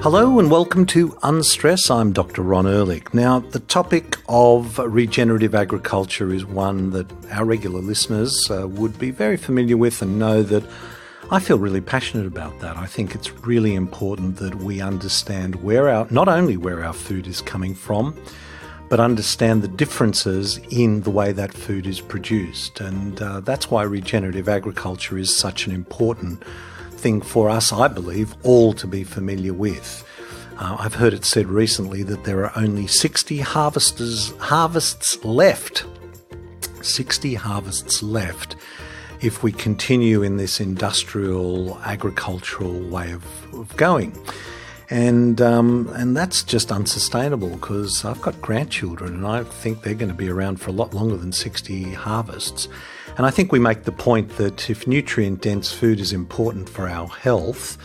Hello and welcome to Unstress. I'm Dr Ron Ehrlich. Now, the topic of regenerative agriculture is one that our regular listeners would be very familiar with and know that I feel really passionate about that. I think it's really important that we understand not only where our food is coming from, but understand the differences in the way that food is produced. And that's why regenerative agriculture is such an important thing for us, I believe, all to be familiar with. I've heard it said recently that there are only 60 harvests left. 60 harvests left if we continue in this industrial agricultural way of going. And that's just unsustainable, because I've got grandchildren and I think they're going to be around for a lot longer than 60 harvests. And I think we make the point that if nutrient-dense food is important for our health,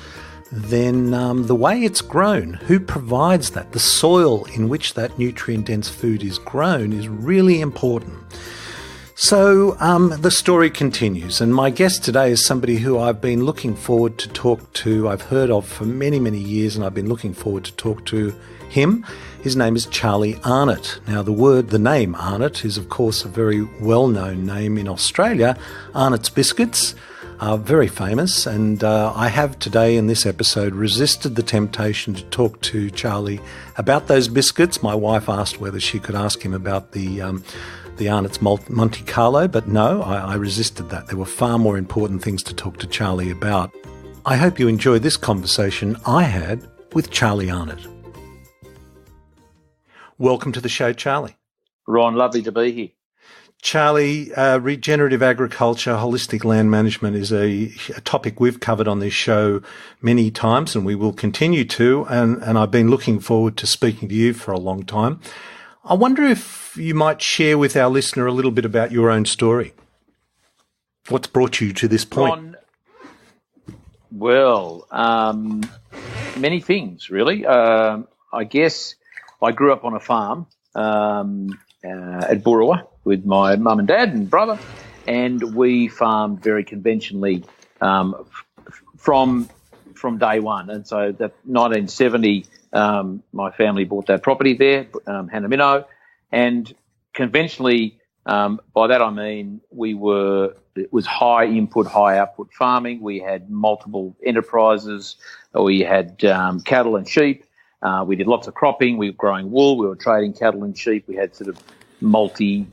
then the way it's grown, who provides that, the soil in which that nutrient-dense food is grown is really important. So the story continues, and my guest today is somebody who I've been looking forward to talk to. I've heard of for many, many years, and I've been looking forward to talk to him. His name is Charlie Arnott. Now, the name Arnott is, of course, a very well-known name in Australia. Arnott's biscuits are very famous, and I have today in this episode resisted the temptation to talk to Charlie about those biscuits. My wife asked whether she could ask him about the Arnott's Monte Carlo, but no, I resisted that. There were far more important things to talk to Charlie about. I hope you enjoy this conversation I had with Charlie Arnott. Welcome to the show, Charlie. Ron, lovely to be here. Charlie, regenerative agriculture, holistic land management is a topic we've covered on this show many times, and we will continue to, and I've been looking forward to speaking to you for a long time. I wonder if you might share with our listener a little bit about your own story. What's brought you to this point? Well, many things, really. I guess I grew up on a farm at Boorowa with my mum and dad and brother, and we farmed very conventionally from day one. And so that 1970, my family bought that property there, Hannah Minnow, and conventionally, by that I mean it was high input, high output farming. We had multiple enterprises. We had cattle and sheep. We did lots of cropping. We were growing wool. We were trading cattle and sheep. We had sort of multi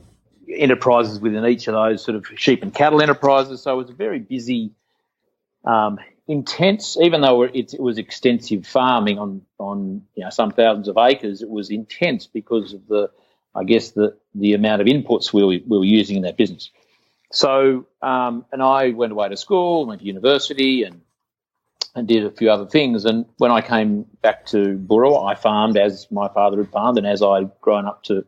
enterprises within each of those sort of sheep and cattle enterprises. So it was a very busy, intense, even though it was extensive farming on some thousands of acres. It was intense because of the amount of inputs we were using in that business. So, and I went away to school, went to university, and did a few other things. And when I came back to Boorowa, I farmed as my father had farmed and as I'd grown up to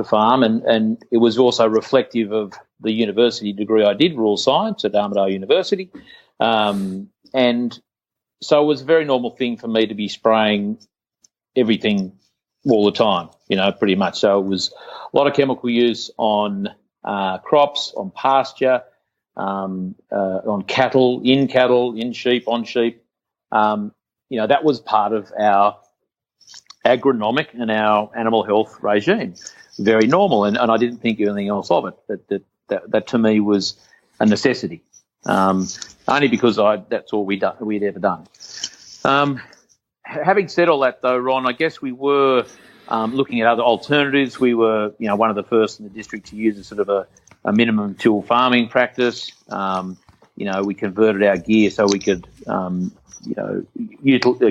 farm. And it was also reflective of the university degree I did, rural science at Arnott University. And so it was a very normal thing for me to be spraying everything all the time, pretty much. So it was a lot of chemical use on crops, on pasture, on cattle, in sheep, on sheep. That was part of our agronomic and our animal health regime. Very normal, and I didn't think anything else of it. That to me was a necessity, only because that's all we'd ever done. Having said all that, though, Ron, I guess we were looking at other alternatives. We were, one of the first in the district to use a sort of a minimum till farming practice. We converted our gear so we could,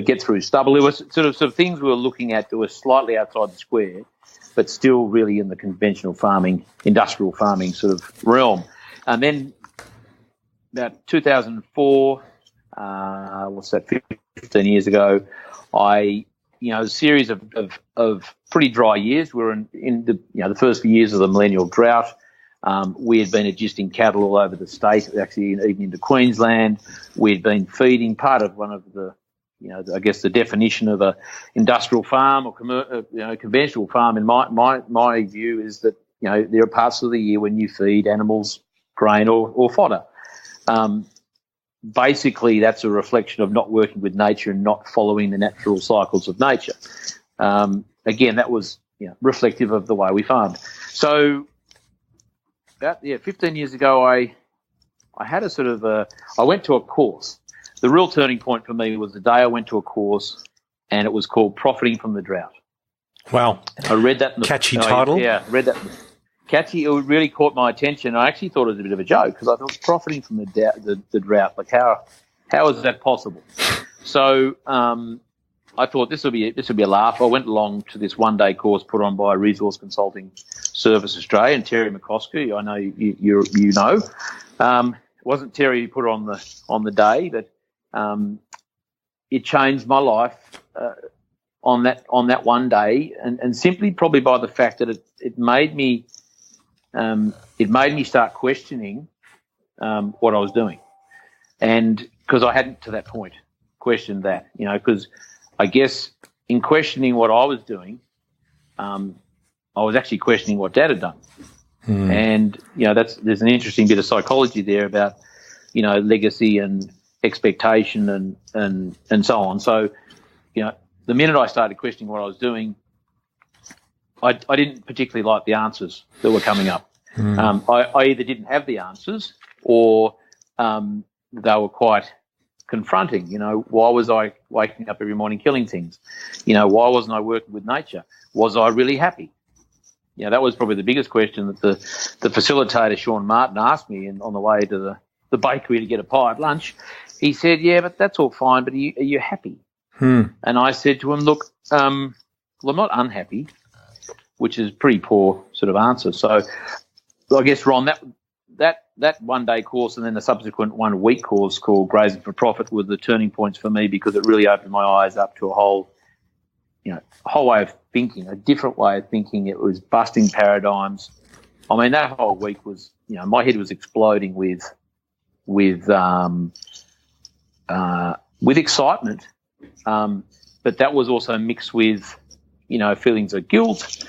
get through stubble. It was sort of things we were looking at that were slightly outside the square, but still really in the conventional farming, industrial farming sort of realm. And then about 2004, 15 years ago, a series of pretty dry years. We were in the first few years of the millennial drought. We had been adjusting cattle all over the state, actually even into Queensland. We had been feeding part of one of the, I guess the definition of a industrial farm or conventional farm. In my view is that there are parts of the year when you feed animals grain or fodder. basically that's a reflection of not working with nature and not following the natural cycles of nature. Again, that was reflective of the way we farmed. So about 15 years ago, I had a sort of I went to a course. The real turning point for me was the day I went to a course, and it was called Profiting from the Drought. Wow. I read that. Catchy title. Read that. Catchy. It really caught my attention. I actually thought it was a bit of a joke because I thought profiting from the drought, like how is that possible? So I thought this would be a laugh. I went along to this one-day course put on by Resource Consulting Service Australia and Terry McCoskey. I know you know. It wasn't Terry who put it on the day, but it changed my life on that one day, and simply probably by the fact that it made me start questioning what I was doing, and because I hadn't to that point questioned that, because I guess in questioning what I was doing, I was actually questioning what Dad had done. And there's an interesting bit of psychology there about legacy and expectation and so on. So the minute I started questioning what I was doing, I didn't particularly like the answers that were coming up. I either didn't have the answers or they were quite confronting. Why was I waking up every morning killing things? Why wasn't I working with nature? Was I really happy? That was probably the biggest question that the facilitator, Sean Martin, asked me on the way to the bakery to get a pie at lunch. He said, yeah, but that's all fine, but are you happy? And I said to him, look, I'm not unhappy, which is a pretty poor sort of answer. So I guess, Ron, that one-day course and then the subsequent one-week course called Grazing for Profit were the turning points for me, because it really opened my eyes up to a whole way of thinking, a different way of thinking. It was busting paradigms. I mean, that whole week was, my head was exploding with excitement, but that was also mixed with, feelings of guilt,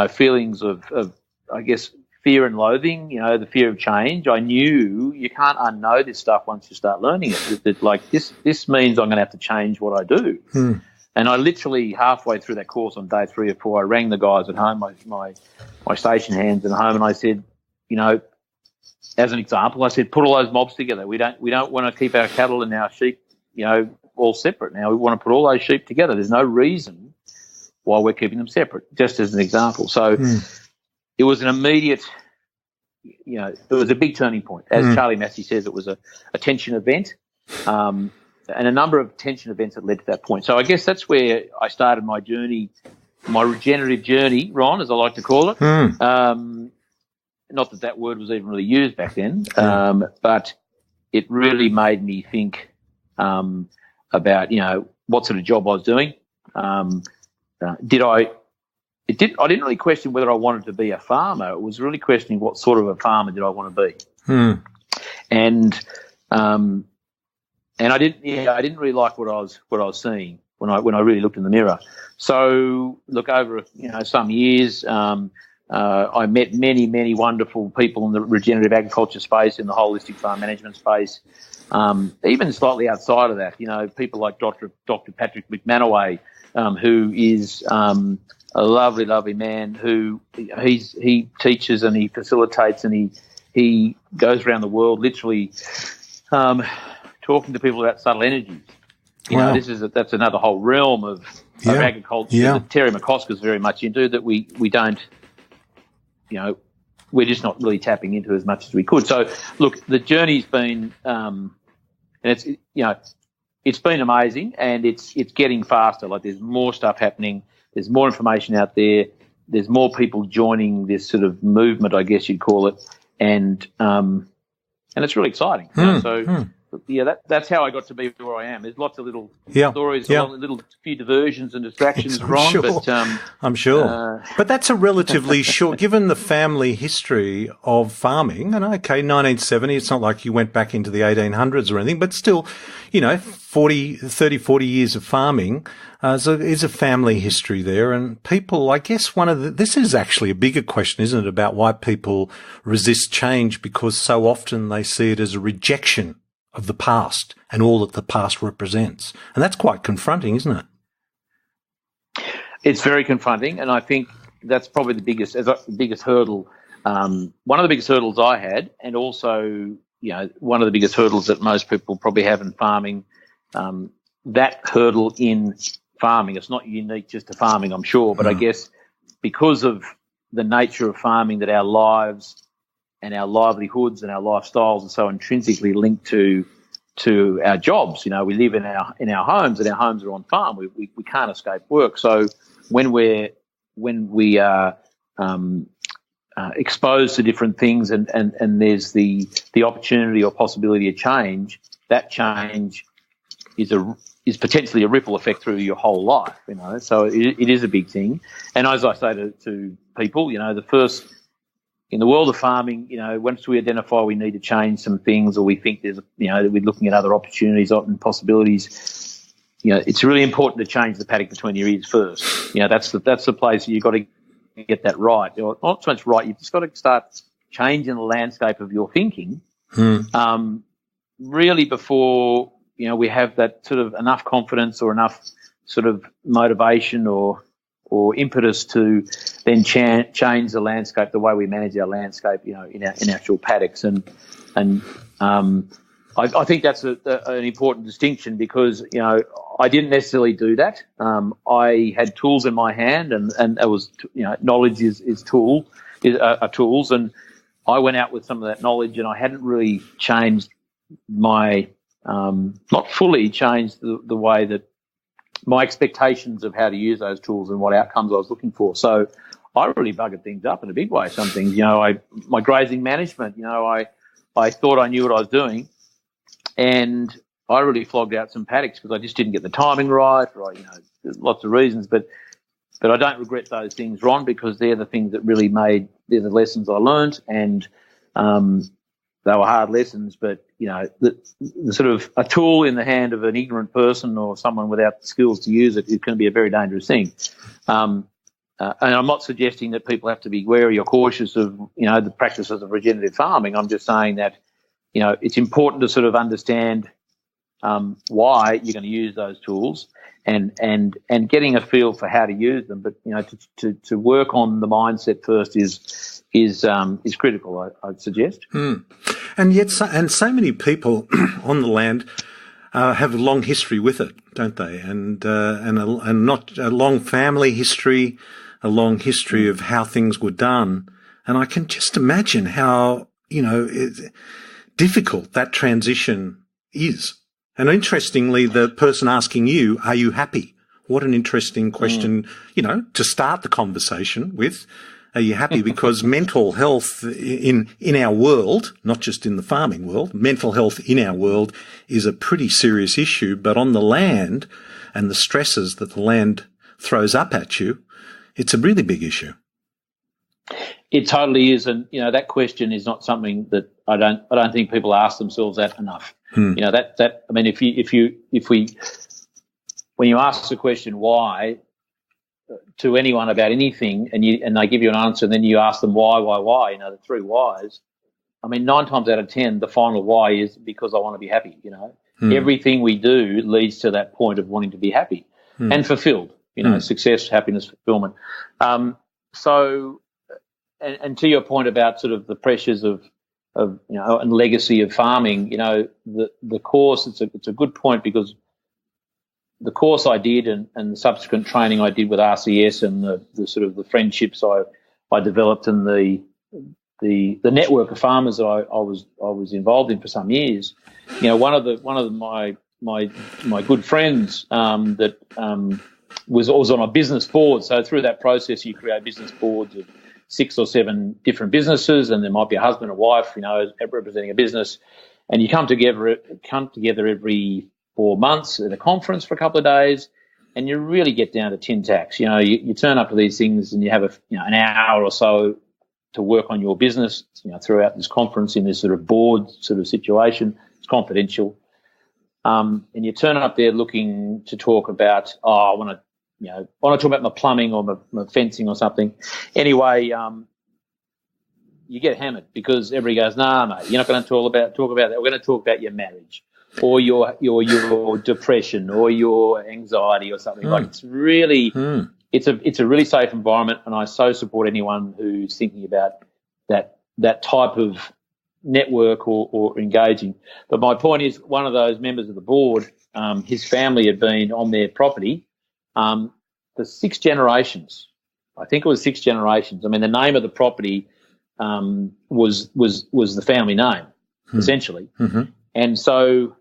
feelings of I guess, fear and loathing, the fear of change. I knew you can't unknow this stuff once you start learning it. Like this means I'm going to have to change what I do. And I literally, halfway through that course on day 3 or 4, I rang the guys at home, my station hands at home, and I said, as an example, I said, put all those mobs together. We don't want to keep our cattle and our sheep, all separate. Now we want to put all those sheep together. There's no reason why we're keeping them separate, just as an example. So it was an immediate, it was a big turning point. As Charlie Massey says, it was a tension event, and a number of tension events that led to that point. So I guess that's where I started my journey, my regenerative journey, Ron, as I like to call it. Not that word was even really used back then, but it really made me think about, what sort of job I was doing. I didn't really question whether I wanted to be a farmer. It was really questioning what sort of a farmer did I want to be. And I didn't really like what I was seeing when I really looked in the mirror. So look, over some years, I met many wonderful people in the regenerative agriculture space, in the holistic farm management space, even slightly outside of that. People like Dr. Patrick McManaway, who is a lovely man who he teaches and he facilitates and he goes around the world literally talking to people about subtle energies. That's another whole realm of agriculture that Terry McCoskey is very much into, that we don't, we're just not really tapping into as much as we could. So look, the journey's been and it's been amazing, and it's getting faster. Like, there's more stuff happening, there's more information out there, there's more people joining this sort of movement, I guess you'd call it, and it's really exciting. That's how I got to be where I am. There's lots of little stories, little few diversions and distractions, Ron. Sure. But I'm sure. But that's a relatively short, given the family history of farming. And okay, 1970, it's not like you went back into the 1800s or anything, but still, 40 years of farming is a family history there. And people, I guess this is actually a bigger question, isn't it, about why people resist change, because so often they see it as a rejection of the past and all that the past represents. And that's quite confronting, isn't it? It's very confronting, and I think that's probably the biggest hurdle. One of the biggest hurdles I had, and also, one of the biggest hurdles that most people probably have in farming. That hurdle in farming, it's not unique just to farming, I'm sure, but I guess because of the nature of farming, that our lives and our livelihoods and our lifestyles are so intrinsically linked to our jobs. We live in our homes, and our homes are on farm. We can't escape work. So when we are exposed to different things, and there's the opportunity or possibility of change, that change is potentially a ripple effect through your whole life, So it is a big thing. And as I say to people, the first in the world of farming, once we identify we need to change some things, or we think there's, that we're looking at other opportunities and possibilities, it's really important to change the paddock between your ears first. That's the place you've got to get that right. Not so much right, you've just got to start changing the landscape of your thinking, really before we have that sort of enough confidence or enough sort of motivation or impetus to then change the landscape, the way we manage our landscape, in our actual paddocks. And I think that's an important distinction, because I didn't necessarily do that. I had tools in my hand, and it was knowledge is tools, and I went out with some of that knowledge, and I hadn't really changed my not fully changed the way that my expectations of how to use those tools and what outcomes I was looking for. So I really buggered things up in a big way. Some things, my grazing management, I thought I knew what I was doing, and I really flogged out some paddocks because I just didn't get the timing right. There's lots of reasons, but I don't regret those things, Ron, because they're the things that really they're the lessons I learned, and they were hard lessons, but, the sort of a tool in the hand of an ignorant person or someone without the skills to use it can be a very dangerous thing. And I'm not suggesting that people have to be wary or cautious of, the practices of regenerative farming. I'm just saying that, it's important to sort of understand why you're going to use those tools and getting a feel for how to use them. But, to work on the mindset first is critical, I'd suggest. And yet, so many people on the land have a long history with it, don't they? And not a long family history, a long history of how things were done. And I can just imagine how difficult that transition is. And interestingly, the person asking you, "Are you happy?" What an interesting question, to start the conversation with. Are you happy? Because mental health in our world, not just in the farming world, mental health in our world is a pretty serious issue. But on the land and the stresses that the land throws up at you, it's a really big issue. It totally is, and that question is not something that I don't think people ask themselves that enough. That I mean, when you ask the question why to anyone about anything, and they give you an answer, and then you ask them why, the three whys. I mean, 9 times out of 10, the final why is because I want to be happy. Everything we do leads to that point of wanting to be happy and fulfilled. Success, happiness, fulfillment. So, and to your point about sort of the pressures of and legacy of farming, the course. It's a good point, because the course I did and the subsequent training I did with RCS and the sort of the friendships I developed and the network of farmers that I was involved in for some years. One of my good friends that was on a business board. So through that process, you create business boards of 6 or 7 different businesses, and there might be a husband and wife, representing a business, and you come together every 4 months at a conference for a couple of days, and you really get down to tin tacks. You turn up to these things and you have an hour or so to work on your business, throughout this conference in this sort of board sort of situation. It's confidential. And you turn up there looking to talk about, I want to talk about my plumbing or my fencing or something. Anyway, you get hammered because everybody goes, nah, mate, you're not going to talk about that. We're going to talk about your marriage or your depression or your anxiety or something. Like it's really it's a really safe environment, and I so support anyone who's thinking about that type of network or engaging. But my point is, one of those members of the board, his family had been on their property for 6 generations. I think it was 6 generations. I mean, the name of the property was the family name, essentially. Mm-hmm. And so,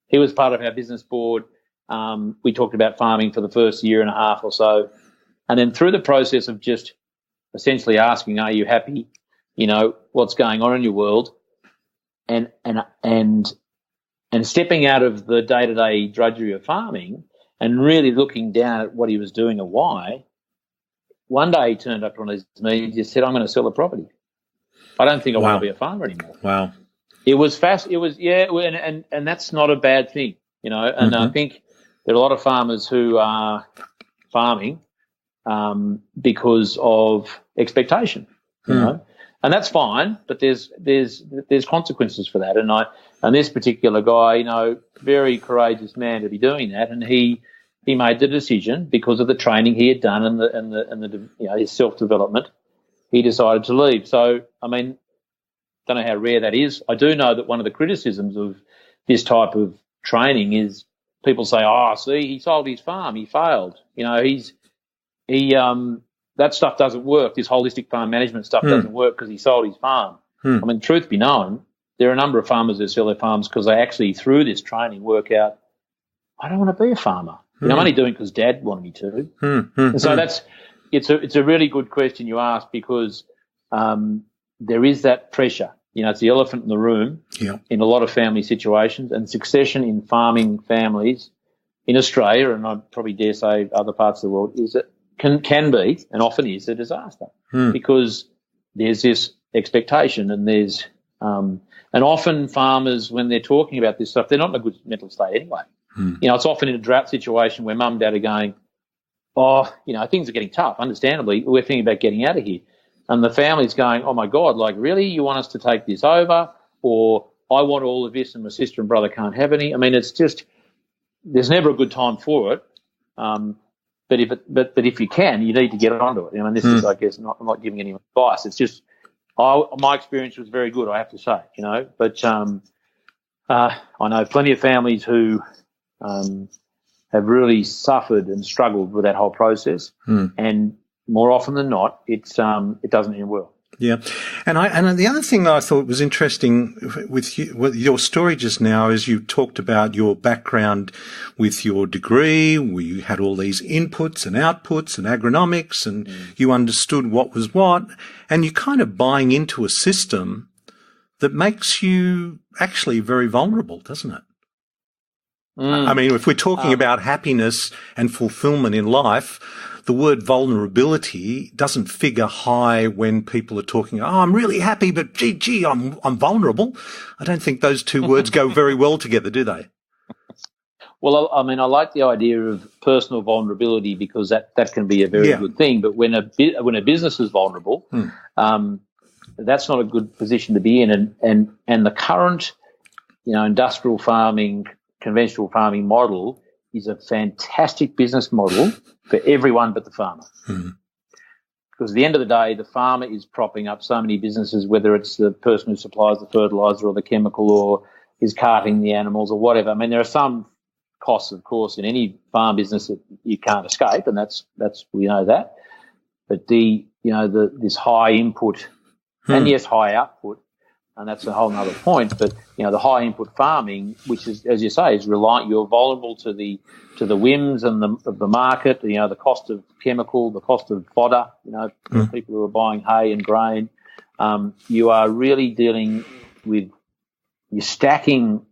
he was part of our business board. We talked about farming for the first year and a half or so. And then through the process of just essentially asking, are you happy? What's going on in your world? And stepping out of the day-to-day drudgery of farming and really looking down at what he was doing and why, one day he turned up on his knees and just said, I'm going to sell the property. I don't think I want to be a farmer anymore. Wow. It was fast. It was, and that's not a bad thing, and I think there are a lot of farmers who are farming because of expectation, you know, and that's fine, but there's consequences for that. And this particular guy, very courageous man to be doing that, and he made the decision because of the training he had done and the his self-development. He decided to leave. So, I mean, don't know how rare that is. I do know that one of the criticisms of this type of training is people say, "Oh, see, he sold his farm, he failed." That stuff doesn't work. This holistic farm management stuff doesn't work because he sold his farm. I mean, truth be known, there are a number of farmers who sell their farms because they actually, through this training, work out, I don't want to be a farmer. I'm only doing it because Dad wanted me to. And so it's a really good question you ask because there is that pressure. It's the elephant in the room in a lot of family situations, and succession in farming families in Australia, and I probably dare say other parts of the world, is that can be and often is a disaster because there's this expectation and there's and often farmers, when they're talking about this stuff, they're not in a good mental state anyway. It's often in a drought situation where mum and dad are going, things are getting tough, understandably. We're thinking about getting out of here. And the family's going, oh, my God, like, really? You want us to take this over? Or I want all of this and my sister and brother can't have any? I mean, it's just there's never a good time for it. But if you can, you need to get onto it. This is, I guess, I'm not giving any advice. It's just my experience was very good, I have to say, But I know plenty of families who have really suffered and struggled with that whole process, and more often than not, it doesn't end well. Yeah, and the other thing that I thought was interesting with your story just now is you talked about your background with your degree, where you had all these inputs and outputs and agronomics, and you understood what was what, and you're kind of buying into a system that makes you actually very vulnerable, doesn't it? I mean, if we're talking about happiness and fulfillment in life, the word vulnerability doesn't figure high when people are talking, I'm really happy, but gee, I'm vulnerable. I don't think those two words go very well together, do they? Well, I mean, I like the idea of personal vulnerability because that can be a very good thing. But when a business is vulnerable, that's not a good position to be in. And the current, industrial farming, conventional farming model is a fantastic business model for everyone but the farmer. Because at the end of the day, the farmer is propping up so many businesses, whether it's the person who supplies the fertiliser or the chemical or is carting the animals or whatever. I mean, there are some costs, of course, in any farm business that you can't escape, and that's we know that. But this high input and yes, high output, and that's a whole other point. But the high input farming, which is, as you say, is reliant. You're vulnerable to the whims and of the market. The cost of chemical, the cost of fodder. People who are buying hay and grain. You are really dealing with. You're stacking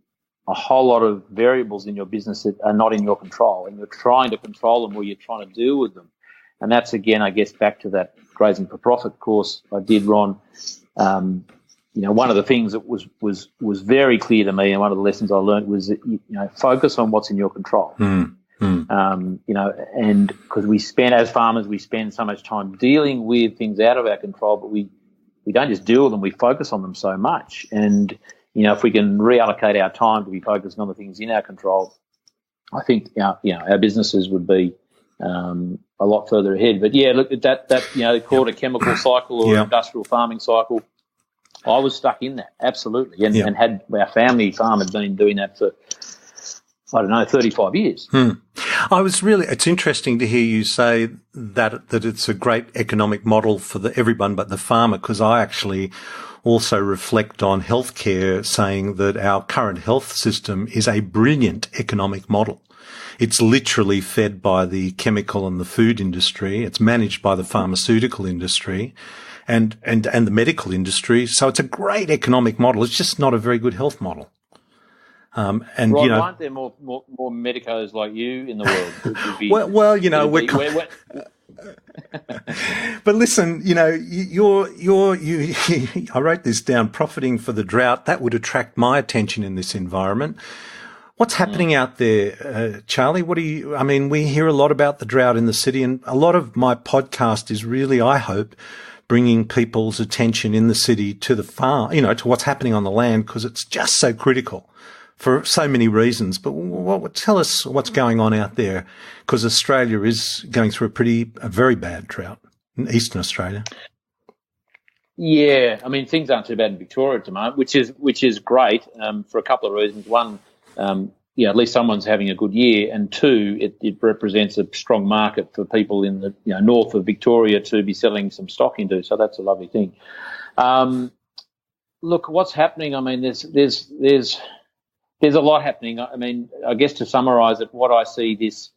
a whole lot of variables in your business that are not in your control, and you're trying to control them or you're trying to deal with them. And that's again, I guess, back to that grazing for profit course I did, Ron. One of the things that was very clear to me, and one of the lessons I learned was that focus on what's in your control. And because as farmers, we spend so much time dealing with things out of our control, but we don't just deal with them, we focus on them so much. And, if we can reallocate our time to be focusing on the things in our control, I think, our businesses would be a lot further ahead. But, yeah, look, that they call it a chemical cycle or an industrial farming cycle. I was stuck in that, absolutely, and had our family farm had been doing that for, 35 years. It's interesting to hear you say that it's a great economic model for everyone but the farmer, because I actually also reflect on healthcare, saying that our current health system is a brilliant economic model. It's literally fed by the chemical and the food industry. It's managed by the pharmaceutical industry and the medical industry. So it's a great economic model. It's just not a very good health model. Aren't there more medicos like you in the world? But listen, I wrote this down, profiting for the drought. That would attract my attention in this environment. What's happening out there, Charlie? We hear a lot about the drought in the city, and a lot of my podcast is really, I hope, bringing people's attention in the city to the farm, to what's happening on the land, because it's just so critical for so many reasons. But tell us what's going on out there, because Australia is going through a very bad drought in Eastern Australia. Yeah, things aren't too bad in Victoria at the moment, which is great for a couple of reasons. One, at least someone's having a good year, and two, it represents a strong market for people in the north of Victoria to be selling some stock into. So that's a lovely thing. Look, what's happening? There's a lot happening. I guess to summarise it, what I see this,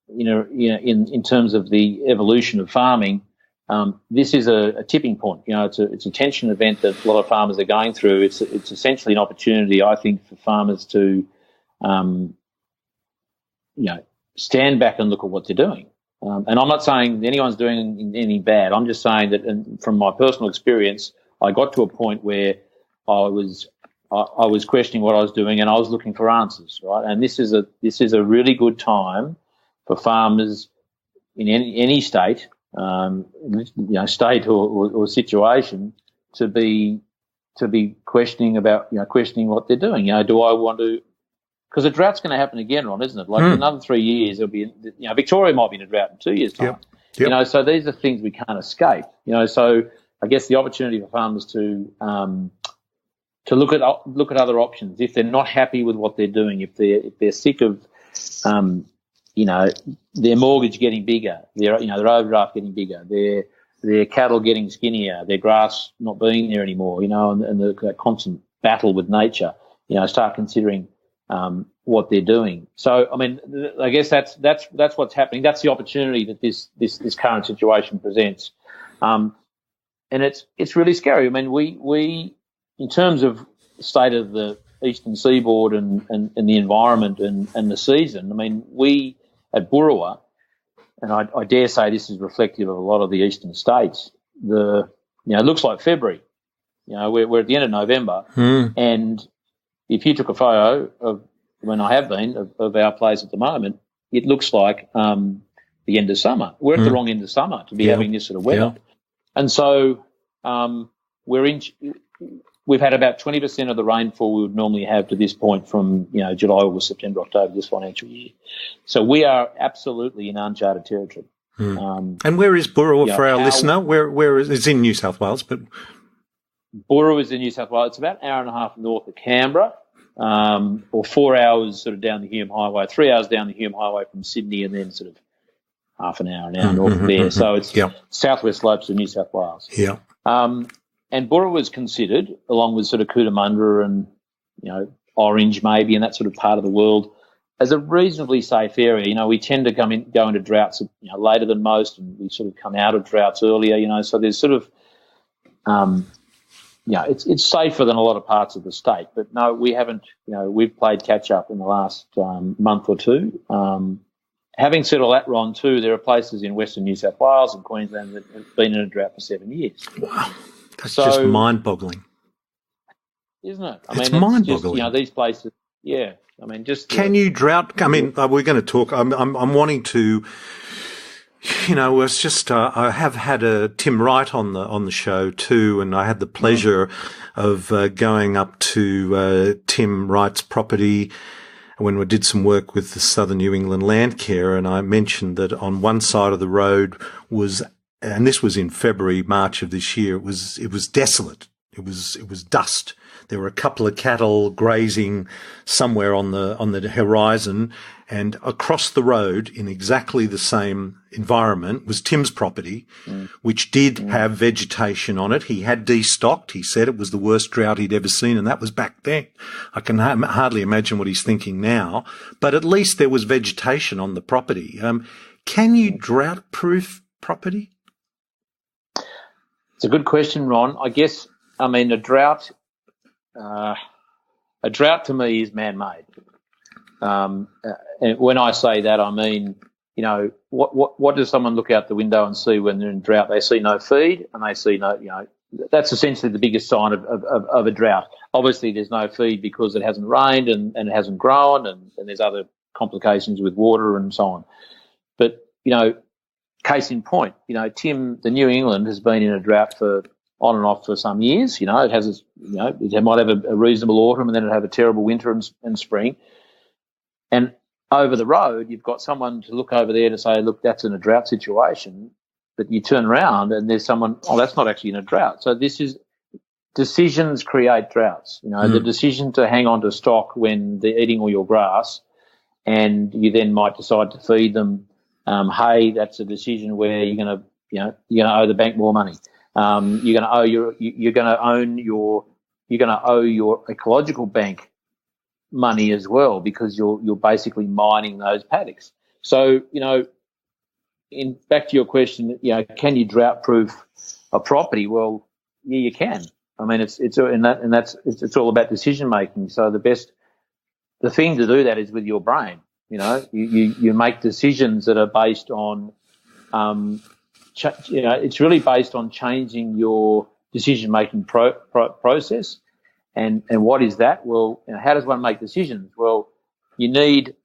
in terms of the evolution of farming, this is a tipping point. It's a tension event that a lot of farmers are going through. It's essentially an opportunity, I think, for farmers to, stand back and look at what they're doing. And I'm not saying anyone's doing anything bad. I'm just saying that, and from my personal experience, I got to a point where I was questioning what I was doing, and I was looking for answers, right? And this is a really good time for farmers in any state, state or situation, to be questioning what they're doing. Do I want to? Because a drought's going to happen again, Ron, isn't it? Like another 3 years, it'll be. Victoria might be in a drought in 2 years' time. Yep. So these are things we can't escape. So I guess the opportunity for farmers to look at other options if they're not happy with what they're doing, if they're sick of their mortgage getting bigger, their overdraft getting bigger, their cattle getting skinnier, their grass not being there anymore, and the constant battle with nature, start considering what they're doing. So I guess that's what's happening. That's the opportunity that this current situation presents, and it's really scary. We in terms of the state of the eastern seaboard and the environment and the season, we at Burrawa, and I dare say this is reflective of a lot of the eastern states, it looks like February. We're at the end of November, and if you took a photo of our place at the moment, it looks like the end of summer. We're at the wrong end of summer to be having this sort of weather. And so we've had about 20% of the rainfall we would normally have to this point from July, August, September, October this financial year. So we are absolutely in uncharted territory. And where is Burrawa for our listener? Where is it's in New South Wales, but Burrawa is in New South Wales. It's about an hour and a half north of Canberra, or 4 hours sort of down the Hume Highway, 3 hours down the Hume Highway from Sydney, and then sort of half an hour north of there. So it's southwest slopes of New South Wales. Yeah. And Burrawa is considered, along with sort of Cootamundra and, Orange maybe, and that sort of part of the world, as a reasonably safe area. We tend to go into droughts, later than most, and we sort of come out of droughts earlier, so there's sort of, it's safer than a lot of parts of the state. But no, we haven't, we've played catch up in the last month or two. Having said all that, Ron, too, there are places in Western New South Wales and Queensland that have been in a drought for 7 years. Wow. That's just mind-boggling. Isn't it? It's mind-boggling. These places, I mean, just can you drought? I mean, we're going to talk. I'm wanting to. It's just I have had Tim Wright on the show too, and I had the pleasure of going up to Tim Wright's property when we did some work with the Southern New England Land Care, and I mentioned that on one side of the road was, and this was in February, March of this year, it was desolate. It was dust. There were a couple of cattle grazing somewhere on the horizon, and across the road in exactly the same environment was Tim's property, which did have vegetation on it. He had destocked. He said it was the worst drought he'd ever seen, and that was back then. I can hardly imagine what he's thinking now, but at least there was vegetation on the property. Can you drought-proof property? It's a good question, Ron. I guess, I mean, a drought to me is man-made. And when I say that, I mean, what does someone look out the window and see when they're in drought? They see no feed, and they see no, that's essentially the biggest sign of a drought. Obviously, there's no feed because it hasn't rained and it hasn't grown, and there's other complications with water and so on. But, case in point, Tim, the New England has been in a drought on and off for some years. It has, it might have a reasonable autumn and then it'll have a terrible winter and spring. And over the road, you've got someone to look over there to say, look, that's in a drought situation. But you turn around and there's someone, that's not actually in a drought. So this is, decisions create droughts. The decision to hang on to stock when they're eating all your grass, and you then might decide to feed them hay. That's a decision where you're going to owe the bank more money. You're going to owe your ecological bank money as well, because you're basically mining those paddocks. So, back to your question, can you drought proof a property? Well, yeah, you can. I mean, it's all about decision making. So the thing to do that is with your brain. You make decisions that are based on, it's really based on changing your decision making process. And what is that? Well, how does one make decisions? Well, you need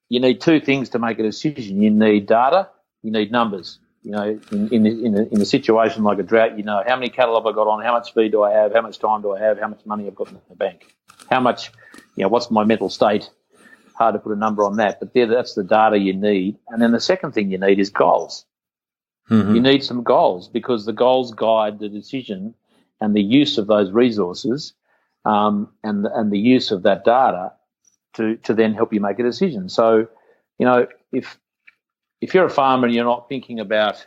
two things to make a decision. You need data, you need numbers. In a situation like a drought, how many cattle have I got on, how much feed do I have, how much time do I have, how much money I've got in the bank, how much, what's my mental state. Hard to put a number on that, but that's the data you need. And then the second thing you need is goals. Mm-hmm. You need some goals, because the goals guide the decision and the use of those resources, and the use of that data to then help you make a decision. So, if you're a farmer and you're not thinking about,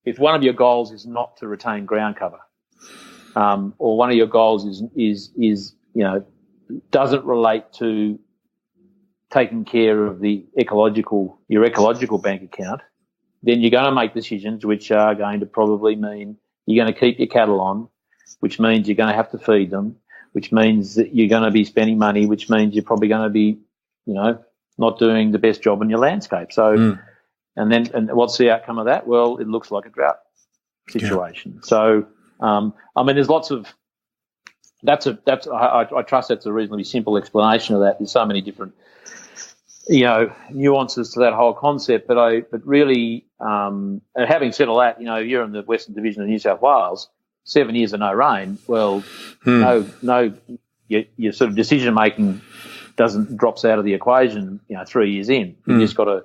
if one of your goals is not to retain ground cover, or one of your goals is doesn't relate to taking care of your ecological bank account, then you're going to make decisions which are going to probably mean you're going to keep your cattle on, which means you're going to have to feed them, which means that you're going to be spending money, which means you're probably going to be, not doing the best job in your landscape. So, and what's the outcome of that? Well, it looks like a drought situation. Yeah. So, there's lots of, I trust that's a reasonably simple explanation of that. There's so many different, nuances to that whole concept. But really, having said all that, you're in the Western Division of New South Wales, 7 years of no rain. Well, your sort of decision making drops out of the equation. 3 years in, you just got to,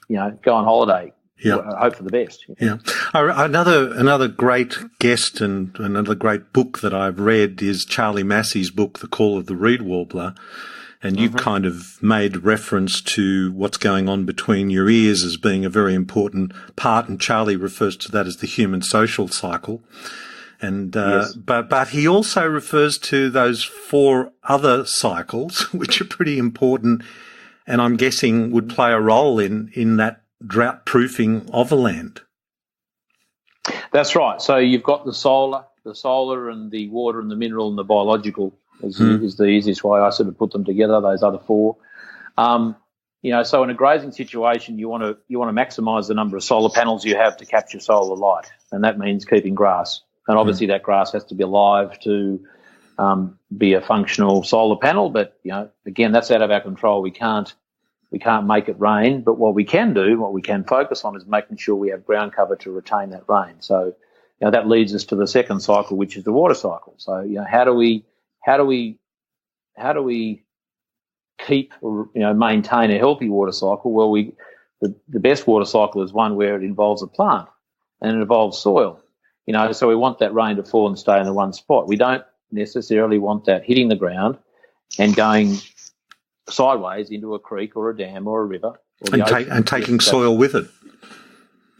go on holiday. Yeah. Hope for the best. Yeah. Another great guest and another great book that I've read is Charlie Massey's book, The Call of the Reed Warbler. And you've kind of made reference to what's going on between your ears as being a very important part, and Charlie refers to that as the human social cycle. And yes. But he also refers to those 4 other cycles, which are pretty important, and I'm guessing would play a role in that drought proofing of a land. That's right. So you've got the solar and the water and the mineral and the biological is the easiest way I sort of put them together, those other 4. So in a grazing situation, you want to maximise the number of solar panels you have to capture solar light, and that means keeping grass. And obviously that grass has to be alive to be a functional solar panel. But again, that's out of our control. We can't make it rain. But what we can do, what we can focus on, is making sure we have ground cover to retain that rain. So that leads us to the second cycle, which is the water cycle. So how do we keep or maintain a healthy water cycle? Well, the best water cycle is one where it involves a plant and it involves soil. So we want that rain to fall and stay in the one spot. We don't necessarily want that hitting the ground and going sideways into a creek or a dam or a river. And taking soil with it.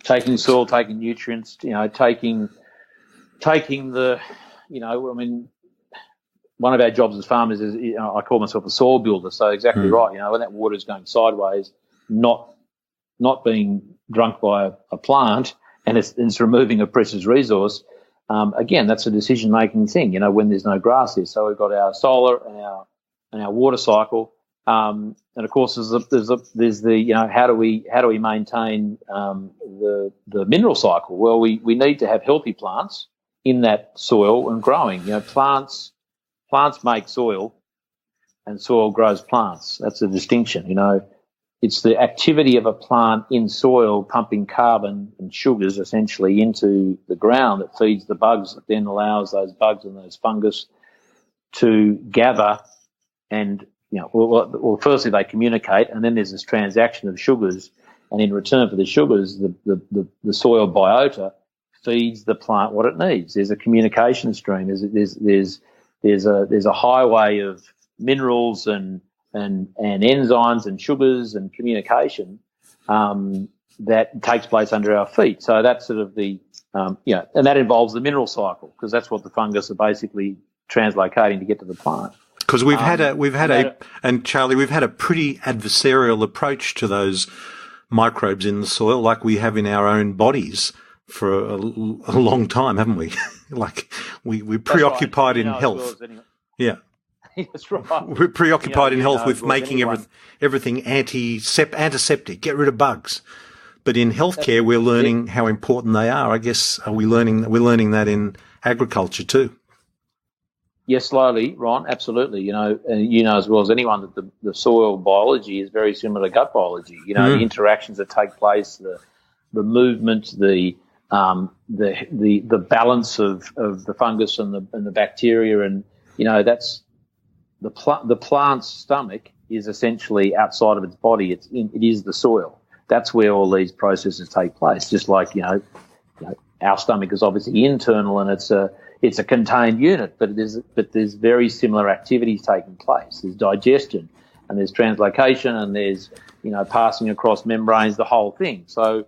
Taking soil, taking nutrients, taking the, one of our jobs as farmers is, I call myself a soil builder. So exactly right. When that water is going sideways, not being drunk by a plant, and it's removing a precious resource. Again, that's a decision-making thing. When there's no grass there. So we've got our solar and our water cycle, and of course there's the how do we maintain the mineral cycle? Well, we need to have healthy plants in that soil and growing. Plants make soil, and soil grows plants. That's a distinction. It's the activity of a plant in soil pumping carbon and sugars essentially into the ground that feeds the bugs, that then allows those bugs and those fungus to gather and, well, firstly they communicate, and then there's this transaction of sugars, and in return for the sugars, the soil biota feeds the plant what it needs. There's a communication stream. There's a highway of minerals and enzymes and sugars and communication that takes place under our feet. So that's sort of the and that involves the mineral cycle, because that's what the fungus are basically translocating to get to the plant. Because and Charlie, we've had a pretty adversarial approach to those microbes in the soil, like we have in our own bodies for a long time, haven't we? Like we're preoccupied in health. Yeah. That's right. We're preoccupied in health with making everything antiseptic, get rid of bugs. But in healthcare, we're learning how important they are. I guess we're learning that in agriculture too. Yes, slowly, Ron, absolutely. And as well as anyone that the soil biology is very similar to gut biology. The interactions that take place, the movement, the balance of the fungus and the bacteria, and that's the plant's stomach is essentially outside of its body. It is the soil. That's where all these processes take place. Just like our stomach is obviously internal and it's a contained unit, but there's very similar activities taking place. There's digestion, and there's translocation, and there's passing across membranes, the whole thing. So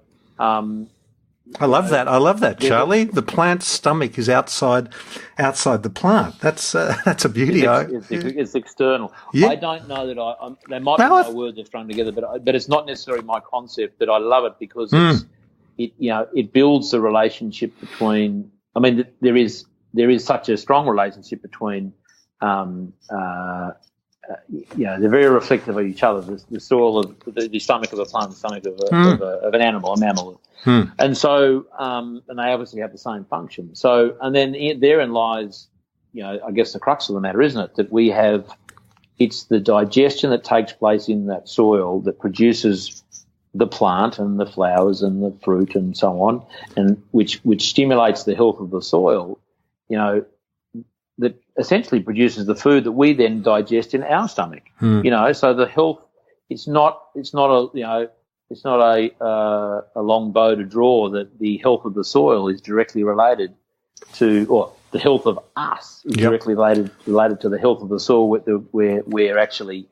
I love that, Charlie. The plant's stomach is outside the plant. That's a beauty. It's external. Yeah. I don't know that they might be my words are strung together, but it's not necessarily my concept. But I love it because it builds the relationship between. I mean, there is such a strong relationship between. They're very reflective of each other. The soil of the stomach of a plant, the stomach of an animal, a mammal, and so and they obviously have the same function. So, and then therein lies, I guess the crux of the matter, isn't it? That it's the digestion that takes place in that soil that produces the plant and the flowers and the fruit and so on, and which stimulates the health of the soil. That essentially produces the food that we then digest in our stomach. So the health, it's not a long bow to draw that the health of the soil is directly related to, or the health of us is directly related to the health of the soil where we're actually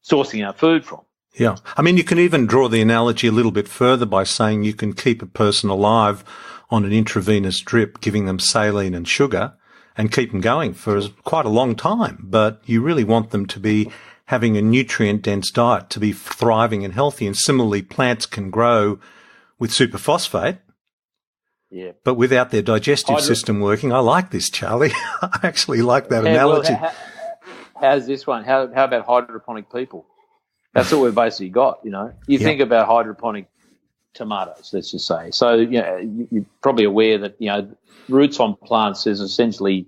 sourcing our food from. Yeah. I mean, you can even draw the analogy a little bit further by saying you can keep a person alive on an intravenous drip, giving them saline and sugar, and keep them going for quite a long time. But you really want them to be having a nutrient-dense diet, to be thriving and healthy. And similarly, plants can grow with superphosphate, but without their digestive system working. I like this, Charlie. I actually like that analogy. Well, how's this one? How about hydroponic people? That's what we've basically got, You think about hydroponic tomatoes, let's just say. So, you're probably aware that, roots on plants is essentially,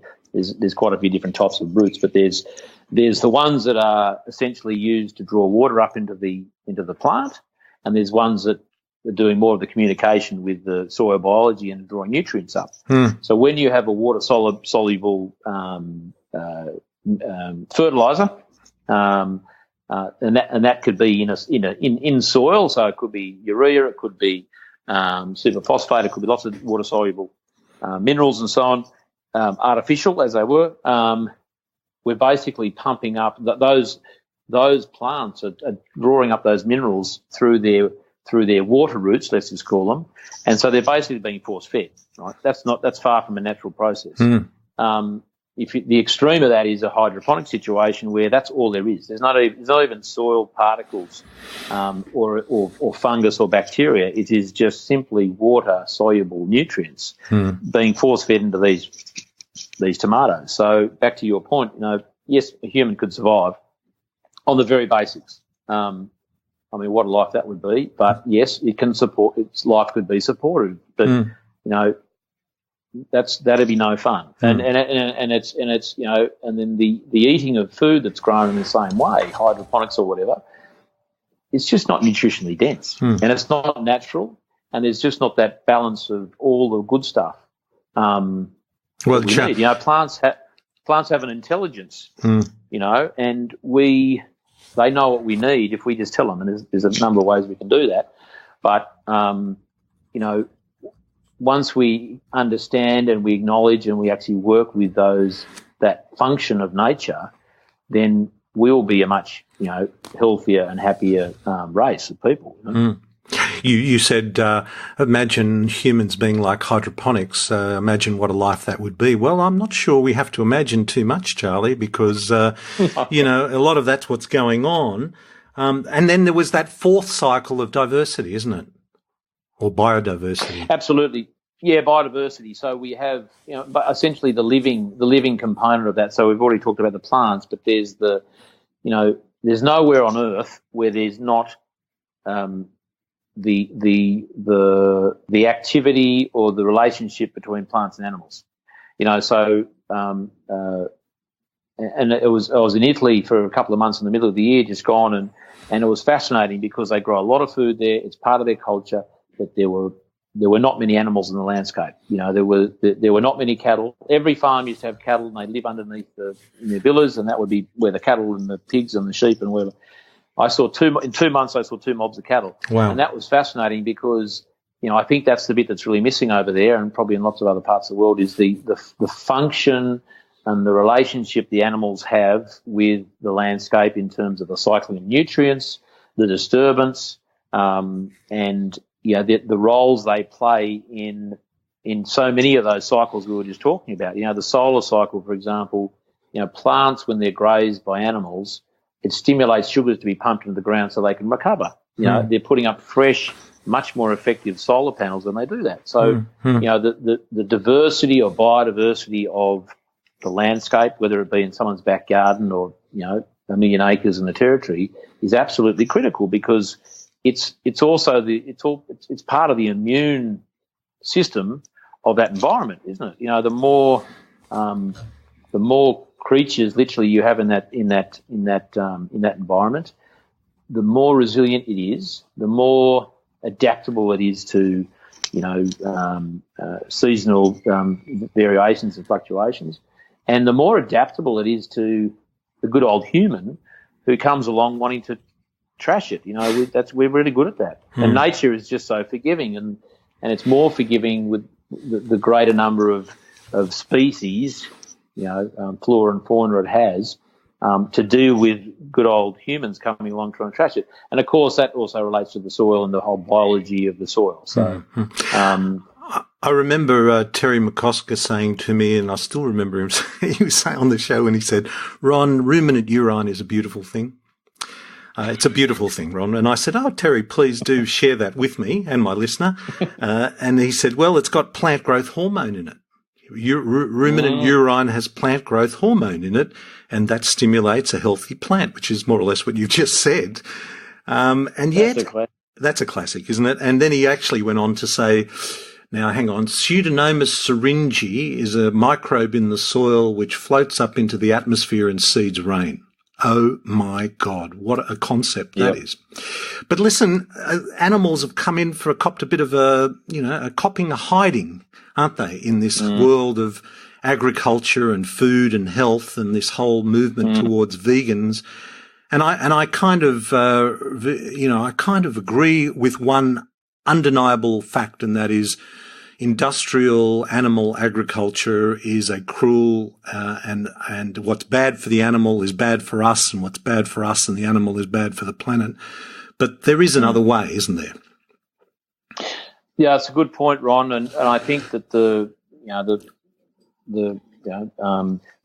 there's quite a few different types of roots, but there's the ones that are essentially used to draw water up into the plant, and there's ones that are doing more of the communication with the soil biology and drawing nutrients up. So when you have a water soluble fertilizer, and that could be in soil, so it could be urea, it could be superphosphate, it could be lots of water soluble minerals and so on, artificial as they were. We're basically pumping up those plants are drawing up those minerals through their water roots, let's just call them, and so they're basically being force fed. Right? That's far from a natural process. The extreme of that is a hydroponic situation where that's all there is. There's not even soil particles or fungus or bacteria. It is just simply water soluble nutrients being force fed into these tomatoes. So back to your point, yes, a human could survive on the very basics. I mean, what a life that would be. But yes, it can support. Its life could be supported, but that'd be no fun. And it's and then the eating of food that's grown in the same way, hydroponics or whatever, it's just not nutritionally dense, and it's not natural, and there's just not that balance of all the good stuff. Well, we need. Plants have an intelligence, and they know what we need if we just tell them, and there's a number of ways we can do that. But once we understand and we acknowledge and we actually work with that function of nature, then we'll be a much healthier and happier race of people. You said, imagine humans being like hydroponics. Imagine what a life that would be. Well, I'm not sure we have to imagine too much, Charlie, because, a lot of that's what's going on. And then there was that fourth cycle of diversity, isn't it? Or biodiversity. Absolutely. Yeah, biodiversity. So we have, but essentially the living component of that. So we've already talked about the plants, but there's there's nowhere on Earth where there's not the activity or the relationship between plants and animals. So and I was in Italy for a couple of months in the middle of the year, just gone, and it was fascinating because they grow a lot of food there. It's part of their culture, but there were not many animals in the landscape. There were not many cattle. Every farm used to have cattle, and they live underneath in their villas, and that would be where the cattle and the pigs and the sheep and whatever. In 2 months, I saw 2 mobs of cattle. Wow. And that was fascinating because, I think that's the bit that's really missing over there, and probably in lots of other parts of the world, is the function and the relationship the animals have with the landscape in terms of the cycling of nutrients, the disturbance, and the roles they play in so many of those cycles we were just talking about. The solar cycle, for example, plants, when they're grazed by animals, it stimulates sugars to be pumped into the ground so they can recover. They're putting up fresh, much more effective solar panels when they do that. So, the diversity or biodiversity of the landscape, whether it be in someone's back garden or, a million acres in the territory, is absolutely critical because it's also it's part of the immune system of that environment, isn't it? The more creatures literally you have in that environment, the more resilient it is, the more adaptable it is to seasonal variations and fluctuations, and the more adaptable it is to the good old human who comes along wanting to trash it. We're really good at that. And nature is just so forgiving, and it's more forgiving with the greater number of species, flora and fauna it has, to do with good old humans coming along trying to trash it. And of course that also relates to the soil and the whole biology of the soil. So I remember Terry McCosker saying to me, and I still remember him, he was saying on the show, and he said, "Ron, ruminant urine is a beautiful thing." It's a beautiful thing, Ron. And I said, "Oh, Terry, please do share that with me and my listener." And he said, "Well, it's got plant growth hormone in it. Ruminant urine has plant growth hormone in it, and that stimulates a healthy plant," which is more or less what you've just said. And yet, that's a classic, isn't it? And then he actually went on to say, Now, hang on. Pseudomonas syringae is a microbe in the soil which floats up into the atmosphere and seeds rain. Oh my God, what a concept that is. But listen, animals have come in for copped a bit of a copping a hiding, aren't they, in this world of agriculture and food and health and this whole movement towards vegans. And I kind of agree with one undeniable fact, and that is industrial animal agriculture is a cruel and what's bad for the animal is bad for us, and what's bad for us and the animal is bad for the planet. But there is another way, isn't there? Yeah, it's a good point, Ron, and I think that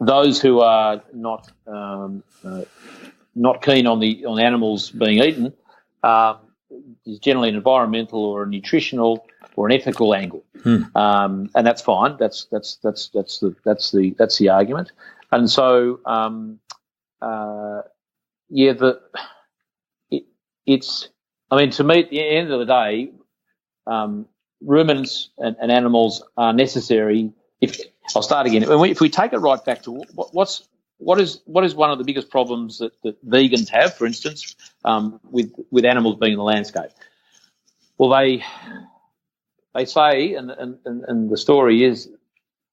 those who are not keen on the animals being eaten is generally an environmental or a nutritional or an ethical angle, and that's fine. That's the argument, and so to me, at the end of the day, ruminants and animals are necessary. I'll start again. If we take it right back to what is one of the biggest problems that vegans have, for instance, with animals being in the landscape? Well, they say, and the story is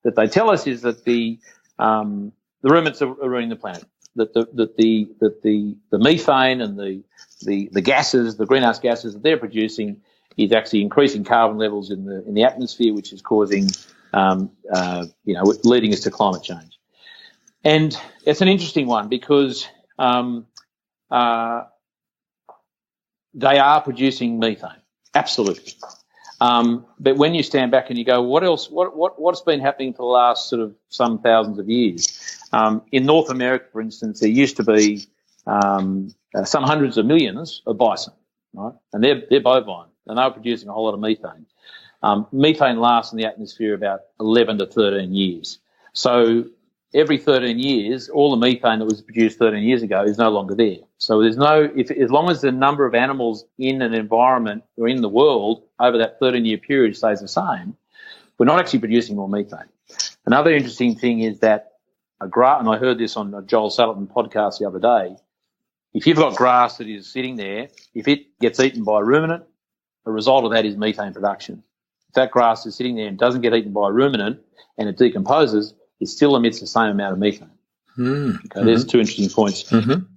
that they tell us is that the ruminants are ruining the planet. That the methane and the gases, the greenhouse gases that they're producing, is actually increasing carbon levels in the atmosphere, which is causing leading us to climate change. And it's an interesting one because they are producing methane, absolutely. But when you stand back and you go, what else? What's been happening for the last sort of some thousands of years? In North America, for instance, there used to be some hundreds of millions of bison, right? And they're bovine, and they were producing a whole lot of methane. Methane lasts in the atmosphere about 11 to 13 years. So every 13 years, all the methane that was produced 13 years ago is no longer there. So there's as long as the number of animals in an environment or in the world over that 13-year period stays the same, we're not actually producing more methane. Another interesting thing is that and I heard this on a Joel Salatin podcast the other day, if you've got grass that is sitting there, if it gets eaten by a ruminant, the result of that is methane production. If that grass is sitting there and doesn't get eaten by a ruminant and it decomposes, it still emits the same amount of methane. Okay, there's two interesting points.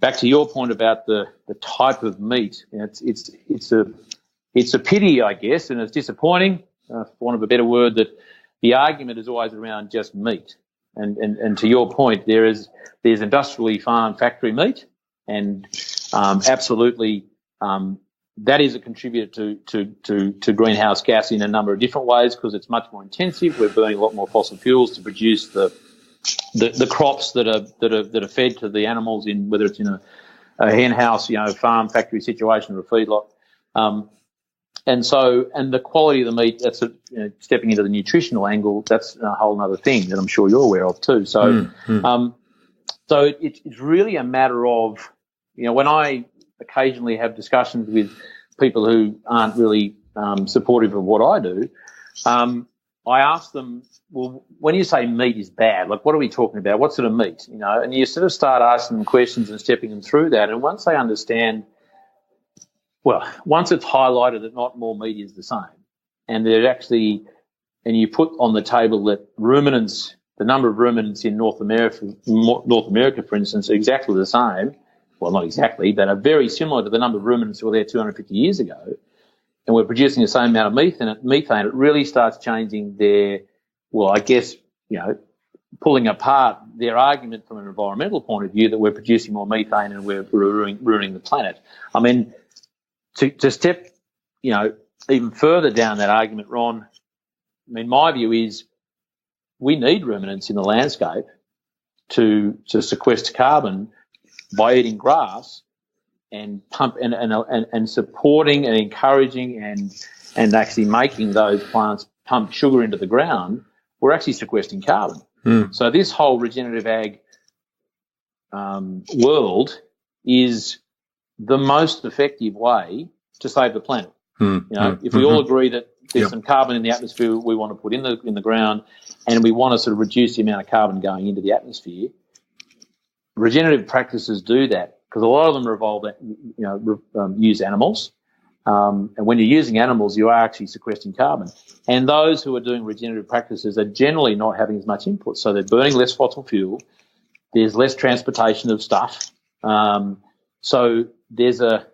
Back to your point about the type of meat, it's a pity, I guess, and it's disappointing, for want of a better word, that the argument is always around just meat. And to your point, there's industrially farmed factory meat, and absolutely that is a contributor to greenhouse gas in a number of different ways because it's much more intensive. We're burning a lot more fossil fuels to produce the crops that are fed to the animals, in whether it's in a hen house, farm factory situation or a feedlot. And the quality of the meat, that's stepping into the nutritional angle, that's a whole other thing that I'm sure you're aware of too. So it's really a matter of, when I occasionally have discussions with people who aren't really supportive of what I do, I ask them, well, when you say meat is bad, like what are we talking about? What sort of meat? And you sort of start asking them questions and stepping them through that. And once they understand, once it's highlighted that not more meat is the same, and you put on the table that ruminants, the number of ruminants in North America, for instance, are exactly the same. Well, not exactly, but are very similar to the number of ruminants who were there 250 years ago, and we're producing the same amount of methane, it really starts changing their, pulling apart their argument from an environmental point of view that we're producing more methane and we're ruining the planet. I mean, to step, even further down that argument, Ron, my view is we need ruminants in the landscape to sequester carbon by eating grass and pump and supporting and encouraging and actually making those plants pump sugar into the ground. We're actually sequestering carbon. So this whole regenerative ag world is the most effective way to save the planet. If we all agree that there's some carbon in the atmosphere we want to put in the ground, and we want to sort of reduce the amount of carbon going into the atmosphere. Regenerative practices do that because a lot of them use animals. And when you're using animals, you are actually sequestering carbon. And those who are doing regenerative practices are generally not having as much input. So they're burning less fossil fuel. There's less transportation of stuff. So there's a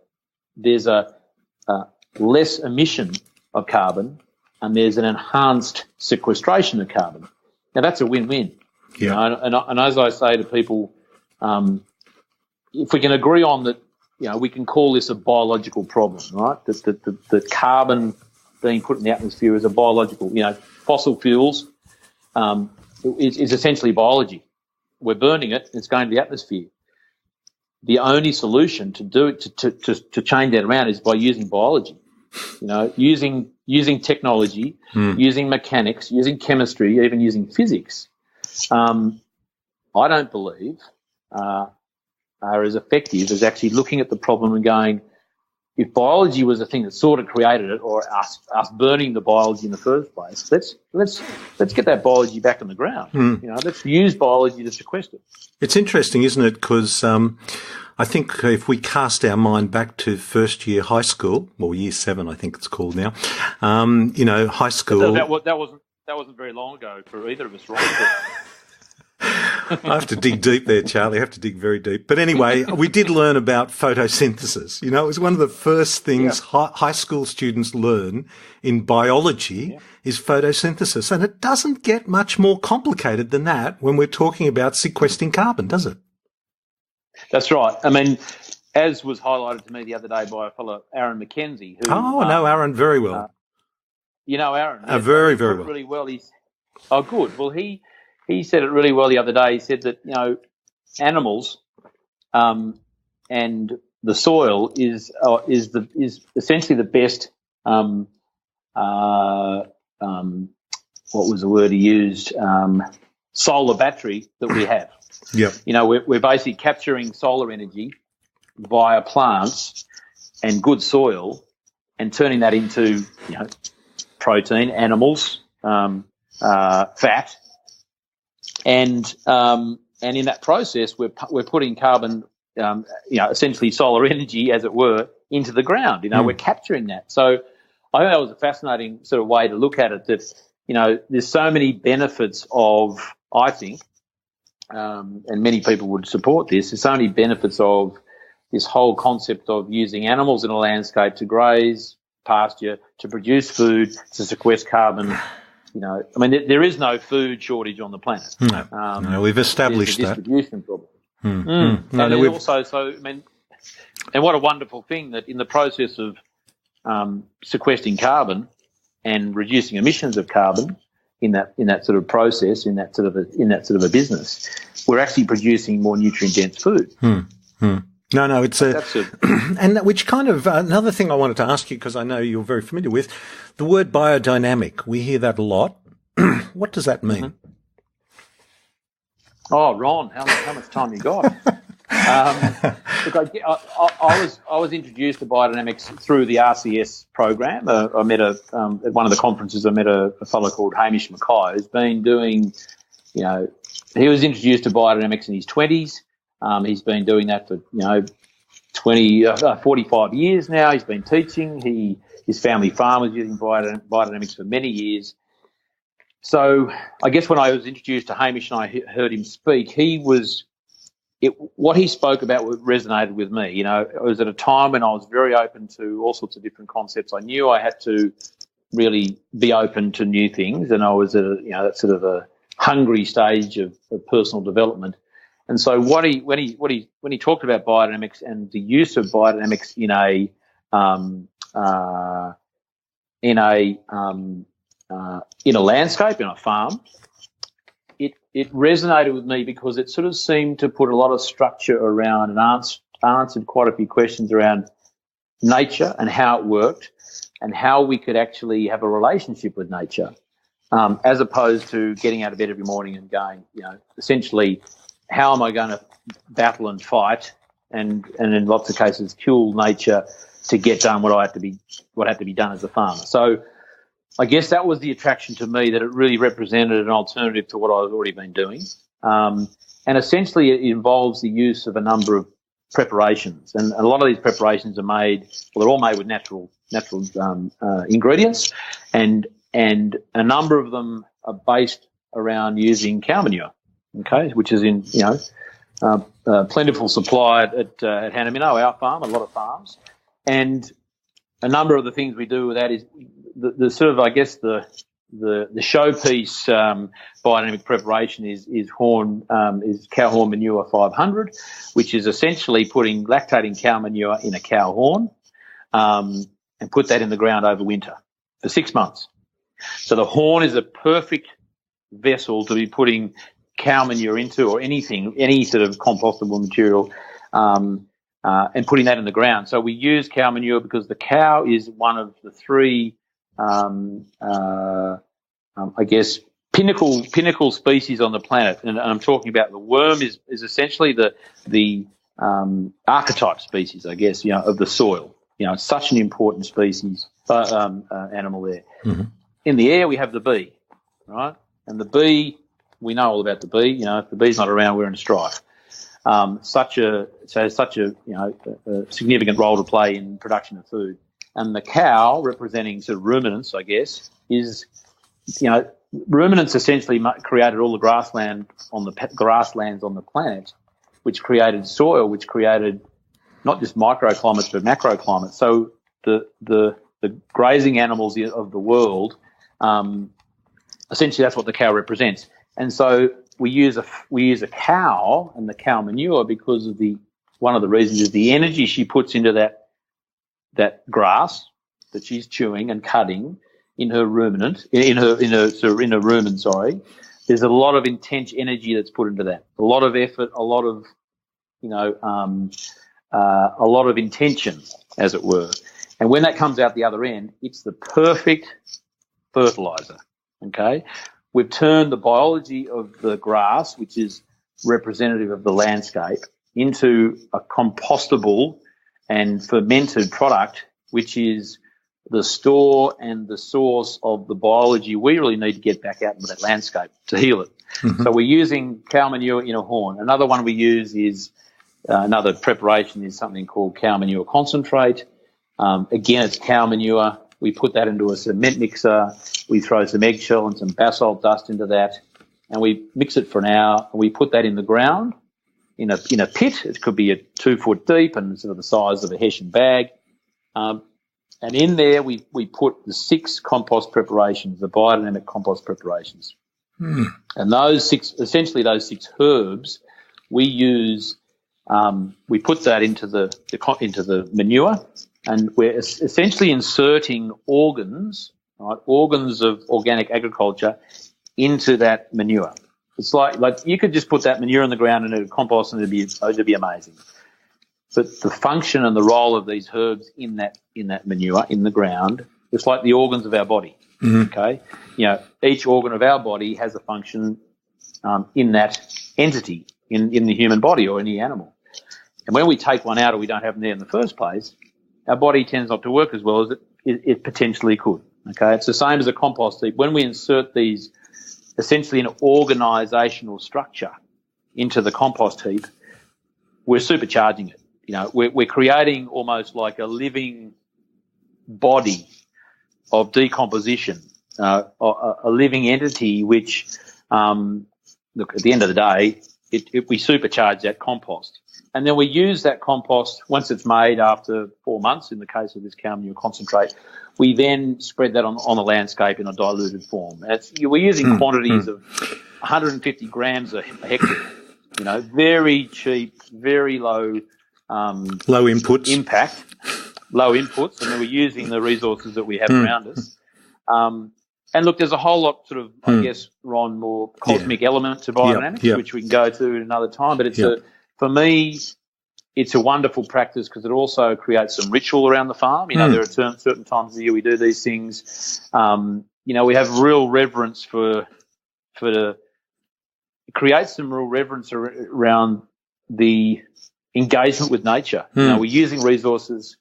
less emission of carbon, and there's an enhanced sequestration of carbon. Now, that's a win-win. Yeah. And as I say to people, if we can agree on that, we can call this a biological problem, right? That carbon being put in the atmosphere is a biological, fossil fuels is essentially biology. We're burning it, it's going to the atmosphere. The only solution to do it, to change that around is by using biology, using technology, using mechanics, using chemistry, even using physics. I don't believe are as effective as actually looking at the problem and going, if biology was the thing that sort of created it, or us burning the biology in the first place, let's get that biology back on the ground. Let's use biology to sequester. It's interesting, isn't it? Because I think if we cast our mind back to first year high school, or year 7, I think it's called now. High school. That wasn't very long ago for either of us, right? I have to dig deep there, Charlie. I have to dig very deep. But anyway, we did learn about photosynthesis. It was one of the first things high school students learn in biology is photosynthesis. And it doesn't get much more complicated than that when we're talking about sequestering carbon, does it? That's right. I mean, as was highlighted to me the other day by a fellow, Aaron McKenzie. Who, I know Aaron very well. You know Aaron? Very, very well. Really well. Good. Well, he said it really well the other day. He said that, animals and the soil is essentially the best, what was the word he used, solar battery that we have. Yeah. We're basically capturing solar energy via plants and good soil and turning that into, protein, animals, fat. And in that process, we're putting carbon, essentially solar energy, as it were, into the ground. We're capturing that. So I think that was a fascinating sort of way to look at it. That there's so many benefits of, I think, and many people would support this. There's so many benefits of this whole concept of using animals in a landscape to graze, pasture, to produce food, to sequester carbon. There is no food shortage on the planet. No, we've established that. Distribution problem. And what a wonderful thing that in the process of sequestering carbon and reducing emissions of carbon in that sort of process, in that sort of a business, we're actually producing more nutrient dense food. No, it's and which kind of another thing I wanted to ask you, because I know you're very familiar with the word biodynamic. We hear that a lot. What does that mean? Oh, Ron, how much time you got? Look, I was introduced to biodynamics through the RCS program. I met at one of the conferences. I met a fellow called Hamish Mackay, who's been doing, he was introduced to biodynamics in his 20s. He's been doing that for 45 years now. He's been teaching. His family farm was using biodynamics for many years. So I guess when I was introduced to Hamish and I heard him speak, what he spoke about resonated with me. It was at a time when I was very open to all sorts of different concepts. I knew I had to really be open to new things, and I was at that sort of a hungry stage of personal development. And so when he talked about biodynamics and the use of biodynamics in a landscape, in a farm, it resonated with me because it sort of seemed to put a lot of structure around and answered quite a few questions around nature and how it worked and how we could actually have a relationship with nature, as opposed to getting out of bed every morning and going, essentially, how am I going to battle and fight and in lots of cases kill nature to get done what had to be done as a farmer. So I guess that was the attraction to me, that it really represented an alternative to what I've already been doing. And essentially it involves the use of a number of preparations. And a lot of these preparations are made, well, they're all made with natural ingredients, and a number of them are based around using cow manure, okay, which is in, plentiful supply at Hanamino, our farm, a lot of farms. And a number of the things we do with that is the sort of, I guess, the showpiece biodynamic preparation is cow horn manure 500, which is essentially putting lactating cow manure in a cow horn and put that in the ground over winter for 6 months. So the horn is a perfect vessel to be putting cow manure into, or any sort of compostable material, and putting that in the ground. So we use cow manure because the cow is one of the three, I guess, pinnacle species on the planet. And I'm talking about the worm is essentially the archetype species, I guess, of the soil. It's such an important species, animal there. Mm-hmm. In the air, we have the bee, right? And the bee, we know all about the bee. If the bee's not around, we're in strife. Such a significant role to play in production of food. And the cow, representing sort of ruminants, I guess, is, ruminants essentially created all the grasslands on the planet, which created soil, which created not just microclimates but macroclimates. So the grazing animals of the world, essentially that's what the cow represents. And so we use a cow and the cow manure because of one of the reasons is the energy she puts into that grass that she's chewing and cutting in her rumen. Sorry, there's a lot of intense energy that's put into that. A lot of effort, a lot of intention, as it were. And when that comes out the other end, it's the perfect fertilizer. Okay. We've turned the biology of the grass, which is representative of the landscape, into a compostable and fermented product, which is the store and the source of the biology we really need to get back out into that landscape to heal it. Mm-hmm. So we're using cow manure in a horn. Another one we use is another preparation is something called cow manure concentrate. Again, it's cow manure. We put that into a cement mixer. We throw some eggshell and some basalt dust into that, and we mix it for an hour. And we put that in the ground in a pit. It could be 2 foot deep and sort of the size of a Hessian bag. And in there we put the 6 compost preparations, the biodynamic compost preparations. Mm. And those 6 herbs we use. We put that into the manure. And we're essentially inserting organs of organic agriculture into that manure. It's like you could just put that manure in the ground and it'd compost and it'd be amazing. But the function and the role of these herbs in that manure in the ground, it's like the organs of our body. Mm-hmm. Okay, each organ of our body has a function in that entity in the human body or any animal. And when we take one out or we don't have them there in the first place, our body tends not to work as well as it potentially could. Okay, it's the same as a compost heap. When we insert these essentially an organisational structure into the compost heap, we're supercharging it. We're creating almost like a living body of decomposition, a living entity which, look, at the end of the day, we supercharge that compost. And then we use that compost once it's made after 4 months, in the case of this cow manure concentrate. We then spread that on the landscape in a diluted form. We're using quantities of 150 grams a hectare. Very cheap, very low inputs. Impact, low inputs, and then we're using the resources that we have around us. And look, there's a whole lot sort of, I guess, Ron, more cosmic element to biodynamics, which we can go to at another time. But for me, it's a wonderful practice because it also creates some ritual around the farm. There are certain times of the year we do these things. We have real reverence it creates some real reverence around the engagement with nature. We're using resources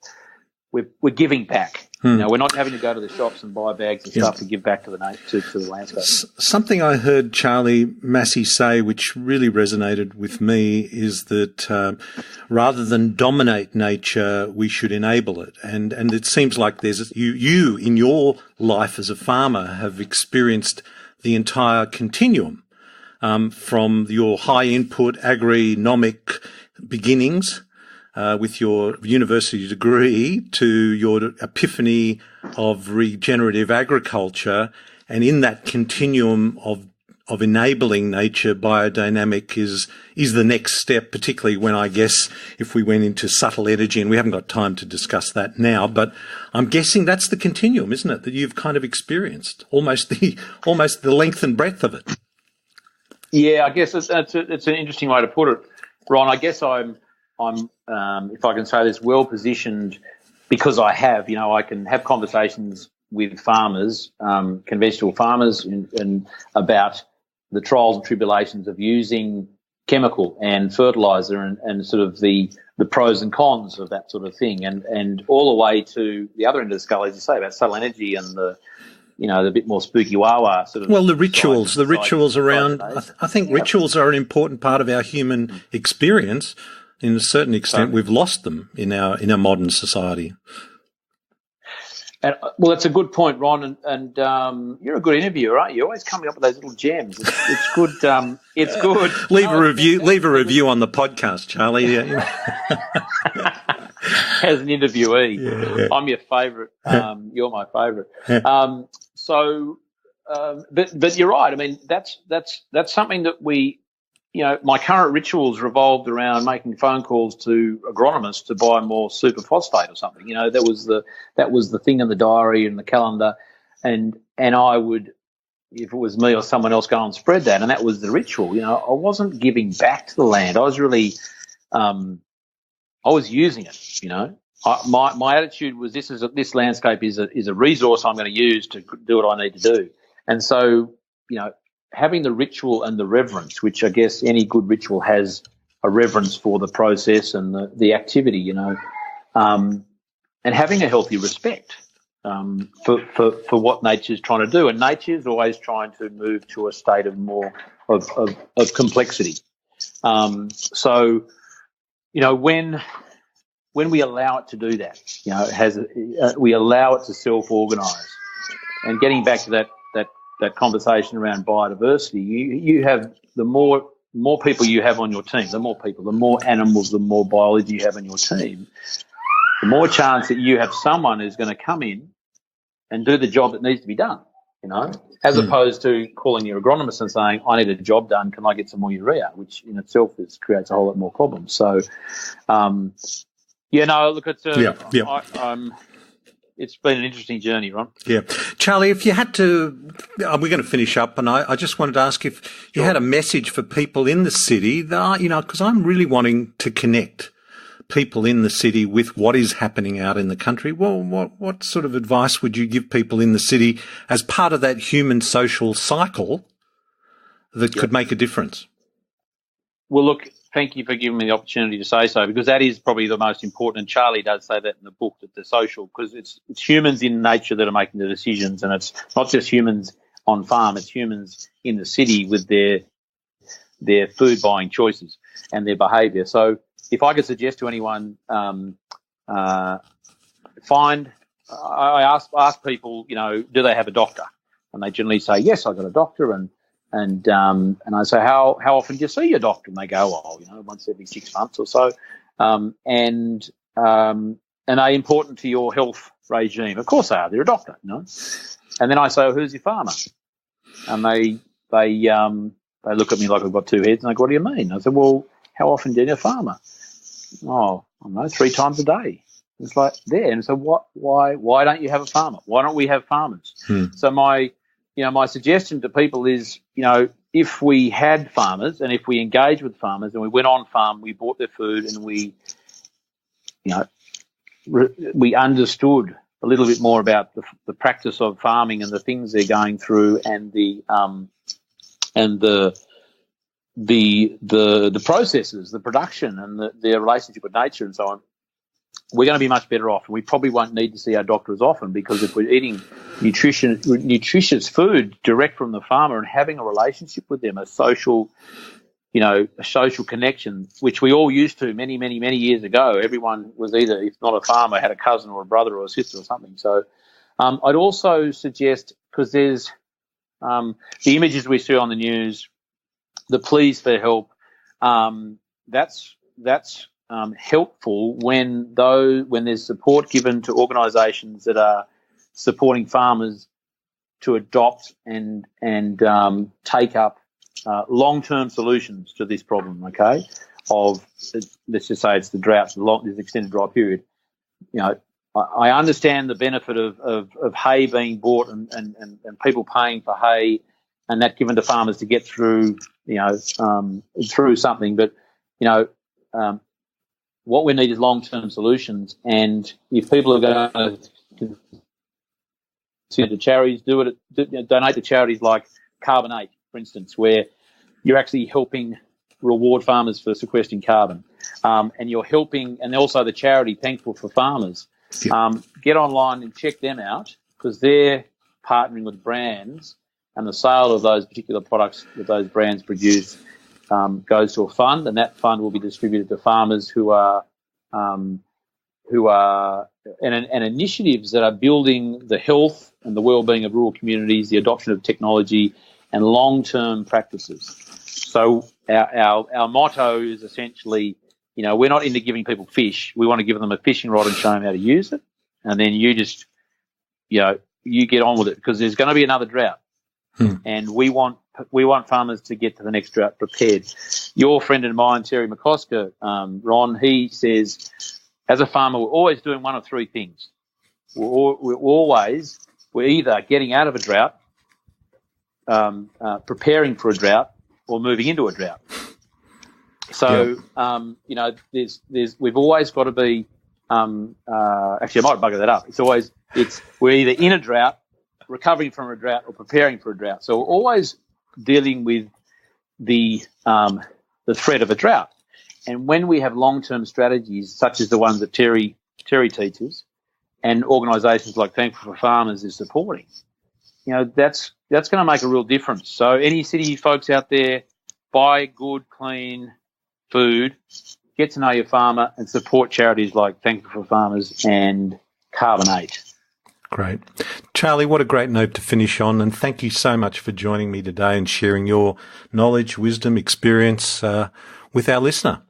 we're giving back. You know, we're not having to go to the shops and buy bags of stuff to give back to the landscape. Something I heard Charlie Massey say, which really resonated with me, is that rather than dominate nature, we should enable it. And it seems like there's you in your life as a farmer have experienced the entire continuum, from your high input agronomic beginnings with your university degree to your epiphany of regenerative agriculture. And in that continuum of enabling nature, biodynamic is the next step, particularly when, I guess, if we went into subtle energy, and we haven't got time to discuss that now, but I'm guessing that's the continuum, isn't it, that you've kind of experienced, almost the length and breadth of it. Yeah, I guess it's an interesting way to put it, Ron. I guess I'm if I can say this, well positioned because I can have conversations with farmers, conventional farmers, and about the trials and tribulations of using chemical and fertilizer and sort of the pros and cons of that sort of thing, and all the way to the other end of the scale, as you say, about subtle energy and the bit more spooky wah-wah sort of. Well, the rituals around, I think rituals are an important part of our human experience. In a certain extent, we've lost them in our modern society. And, well, that's a good point, Ron, and you're a good interviewer, aren't you? You're always coming up with those little gems. It's good. It's good. Leave a review on the podcast, Charlie. Yeah. As an interviewee, I'm your favourite. You're my favourite. But you're right. I mean, that's something that we. My current rituals revolved around making phone calls to agronomists to buy more superphosphate or something. That was the thing in the diary and the calendar, and I would, if it was me or someone else, go and spread that, and that was the ritual. I wasn't giving back to the land. I was really, I was using it. My attitude was this landscape is a resource I'm going to use to do what I need to do, and so having the ritual and the reverence, which I guess any good ritual has a reverence for the process and the activity, and having a healthy respect for what nature's trying to do. And nature's always trying to move to a state of more of complexity. So when we allow it to do that, we allow it to self-organise. And getting back to that conversation around biodiversity, you have the more people you have on your team, the more animals, the more biology you have on your team, the more chance that you have someone who's going to come in and do the job that needs to be done, as opposed to calling your agronomist and saying, I need a job done, can I get some more urea, which in itself creates a whole lot more problems. So, look, it's been an interesting journey, Ron. Yeah. Charlie, if you had to, we're going to finish up, and I just wanted to ask if you had a message for people in the city that, because I'm really wanting to connect people in the city with what is happening out in the country. Well, what sort of advice would you give people in the city as part of that human social cycle that could make a difference? Well, look, thank you for giving me the opportunity to say so, because that is probably the most important, and Charlie does say that in the book, that the social, because it's humans in nature that are making the decisions, and it's not just humans on farm, it's humans in the city with their food buying choices and their behaviour. So if I could suggest to anyone, I ask people, do they have a doctor? And they generally say, yes, I've got a doctor, and I say, how often do you see your doctor? And they go, once every 6 months or so. And are they important to your health regime? Of course they are. They're a doctor, And then I say, who's your farmer? And they look at me like I've got two heads, and they go, what do you mean? I said, well, how often do you need a farmer? Oh, I don't know, 3 times a day. It's like there. And so why don't you have a farmer? Why don't we have farmers? So my suggestion to people is, if we had farmers and if we engaged with farmers and we went on farm, we bought their food and we understood a little bit more about the practice of farming and the things they're going through and the processes, the production and the relationship with nature and so on, we're going to be much better off. We probably won't need to see our doctor as often, because if we're eating nutritious food direct from the farmer and having a relationship with them, a social connection, which we all used to many, many, many years ago. Everyone was either, if not a farmer, had a cousin or a brother or a sister or something. So I'd also suggest, because there's the images we see on the news, the pleas for help, that's helpful when there's support given to organisations that are supporting farmers to adopt and take up long-term solutions to this problem. Okay, let's just say it's the drought, this extended dry period. I understand the benefit of hay being bought and people paying for hay, and that given to farmers to get through through something, but what we need is long-term solutions. And if people are going to consider charities, donate to charities like Carbonate, for instance, where you're actually helping reward farmers for sequestering carbon, and you're helping, and also the charity Thankful for Farmers. Get online and check them out, because they're partnering with brands, and the sale of those particular products that those brands produce goes to a fund, and that fund will be distributed to farmers who are and initiatives that are building the health and the well-being of rural communities, the adoption of technology, and long-term practices. So our motto is essentially, we're not into giving people fish. We want to give them a fishing rod and show them how to use it, and then you just, you get on with it, because there's going to be another drought. And we want farmers to get to the next drought prepared. Your friend and mine, Terry McCosker, Ron, he says, as a farmer, we're always doing one of three things. We're either getting out of a drought, preparing for a drought, or moving into a drought. So, we've always got to be. Actually, I might bugger that up. We're either in a drought, recovering from a drought, or preparing for a drought. So we're always dealing with the threat of a drought. And when we have long-term strategies such as the ones that Terry teaches, and organisations like Thankful for Farmers is supporting, that's going to make a real difference. So any city folks out there, buy good, clean food, get to know your farmer, and support charities like Thankful for Farmers and Carbonate. Great. Charlie, what a great note to finish on, and thank you so much for joining me today and sharing your knowledge, wisdom, experience with our listener.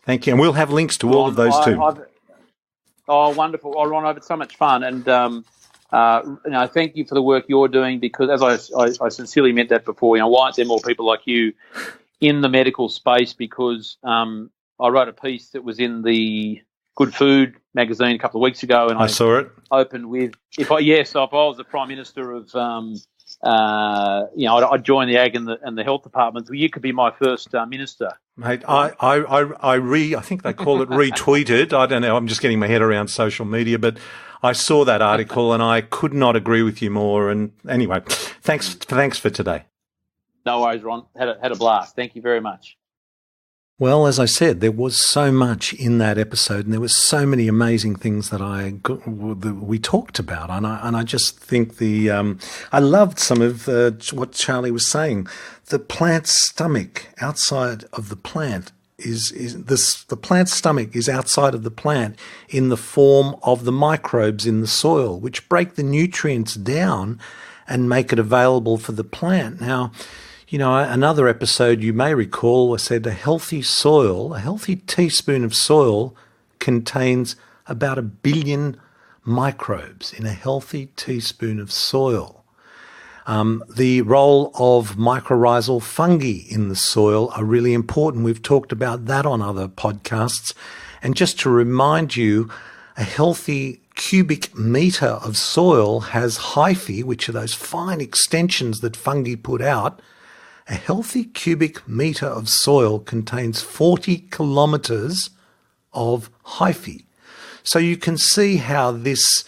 Thank you. And we'll have links to all of those too. Wonderful. Oh, Ron, I've had so much fun, and thank you for the work you're doing, because as I sincerely meant that before, why aren't there more people like you in the medical space? Because I wrote a piece that was in the Good Food magazine a couple of weeks ago, and I saw it. Opened with, if I was the Prime Minister of, I'd join the Ag and the Health Department. Well, you could be my first minister. Mate, I think they call it retweeted. I don't know. I'm just getting my head around social media, but I saw that article and I could not agree with you more. And anyway, thanks for today. No worries, Ron. Had a blast. Thank you very much. Well, as I said, there was so much in that episode, and there was so many amazing things that we talked about, and I just think I loved some of what Charlie was saying. The plant's stomach outside of the plant the plant's stomach is outside of the plant in the form of the microbes in the soil, which break the nutrients down and make it available for the plant. Now, another episode you may recall, I said a healthy teaspoon of soil contains about 1 billion microbes in a healthy teaspoon of soil. The role of mycorrhizal fungi in the soil are really important. We've talked about that on other podcasts. And just to remind you, a healthy cubic metre of soil has hyphae, which are those fine extensions that fungi put out. A healthy cubic metre of soil contains 40 kilometres of hyphae. So you can see how this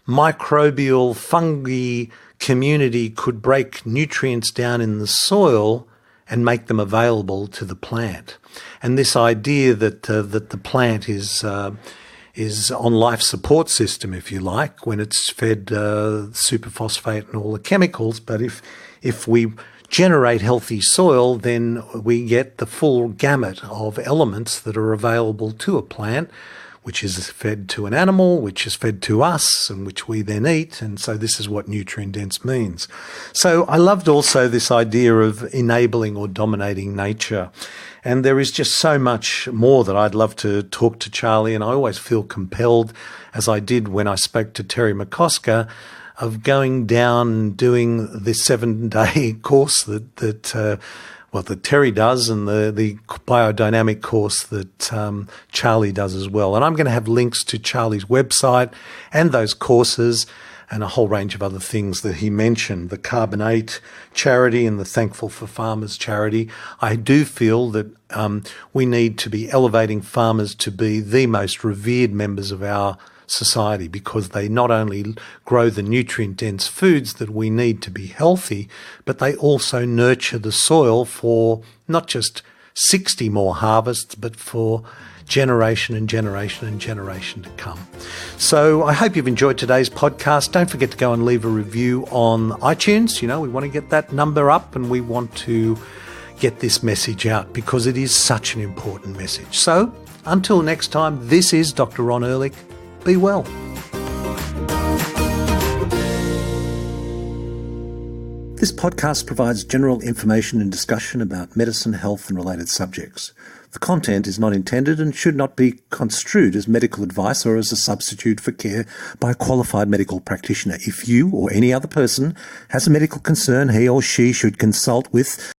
microbial fungi community could break nutrients down in the soil and make them available to the plant. And this idea that the plant is is on life support system, if you like, when it's fed superphosphate and all the chemicals. But if we generate healthy soil, then we get the full gamut of elements that are available to a plant, which is fed to an animal, which is fed to us, and which we then eat. And so this is what nutrient dense means. So I loved also this idea of enabling or dominating nature. And there is just so much more that I'd love to talk to Charlie, and I always feel compelled, as I did when I spoke to Terry McCosker, of going down and doing this 7-day course that Terry does, and the biodynamic course that Charlie does as well. And I'm going to have links to Charlie's website and those courses and a whole range of other things that he mentioned, the Carbon 8 charity and the Thankful for Farmers charity. I do feel that we need to be elevating farmers to be the most revered members of our society, because they not only grow the nutrient-dense foods that we need to be healthy, but they also nurture the soil for not just 60 more harvests, but for generation and generation and generation to come. So I hope you've enjoyed today's podcast. Don't forget to go and leave a review on iTunes. You know, we want to get that number up, and we want to get this message out because it is such an important message. So until next time, this is Dr. Ron Ehrlich. Be well. This podcast provides general information and discussion about medicine, health, and related subjects. The content is not intended and should not be construed as medical advice or as a substitute for care by a qualified medical practitioner. If you or any other person has a medical concern, he or she should consult with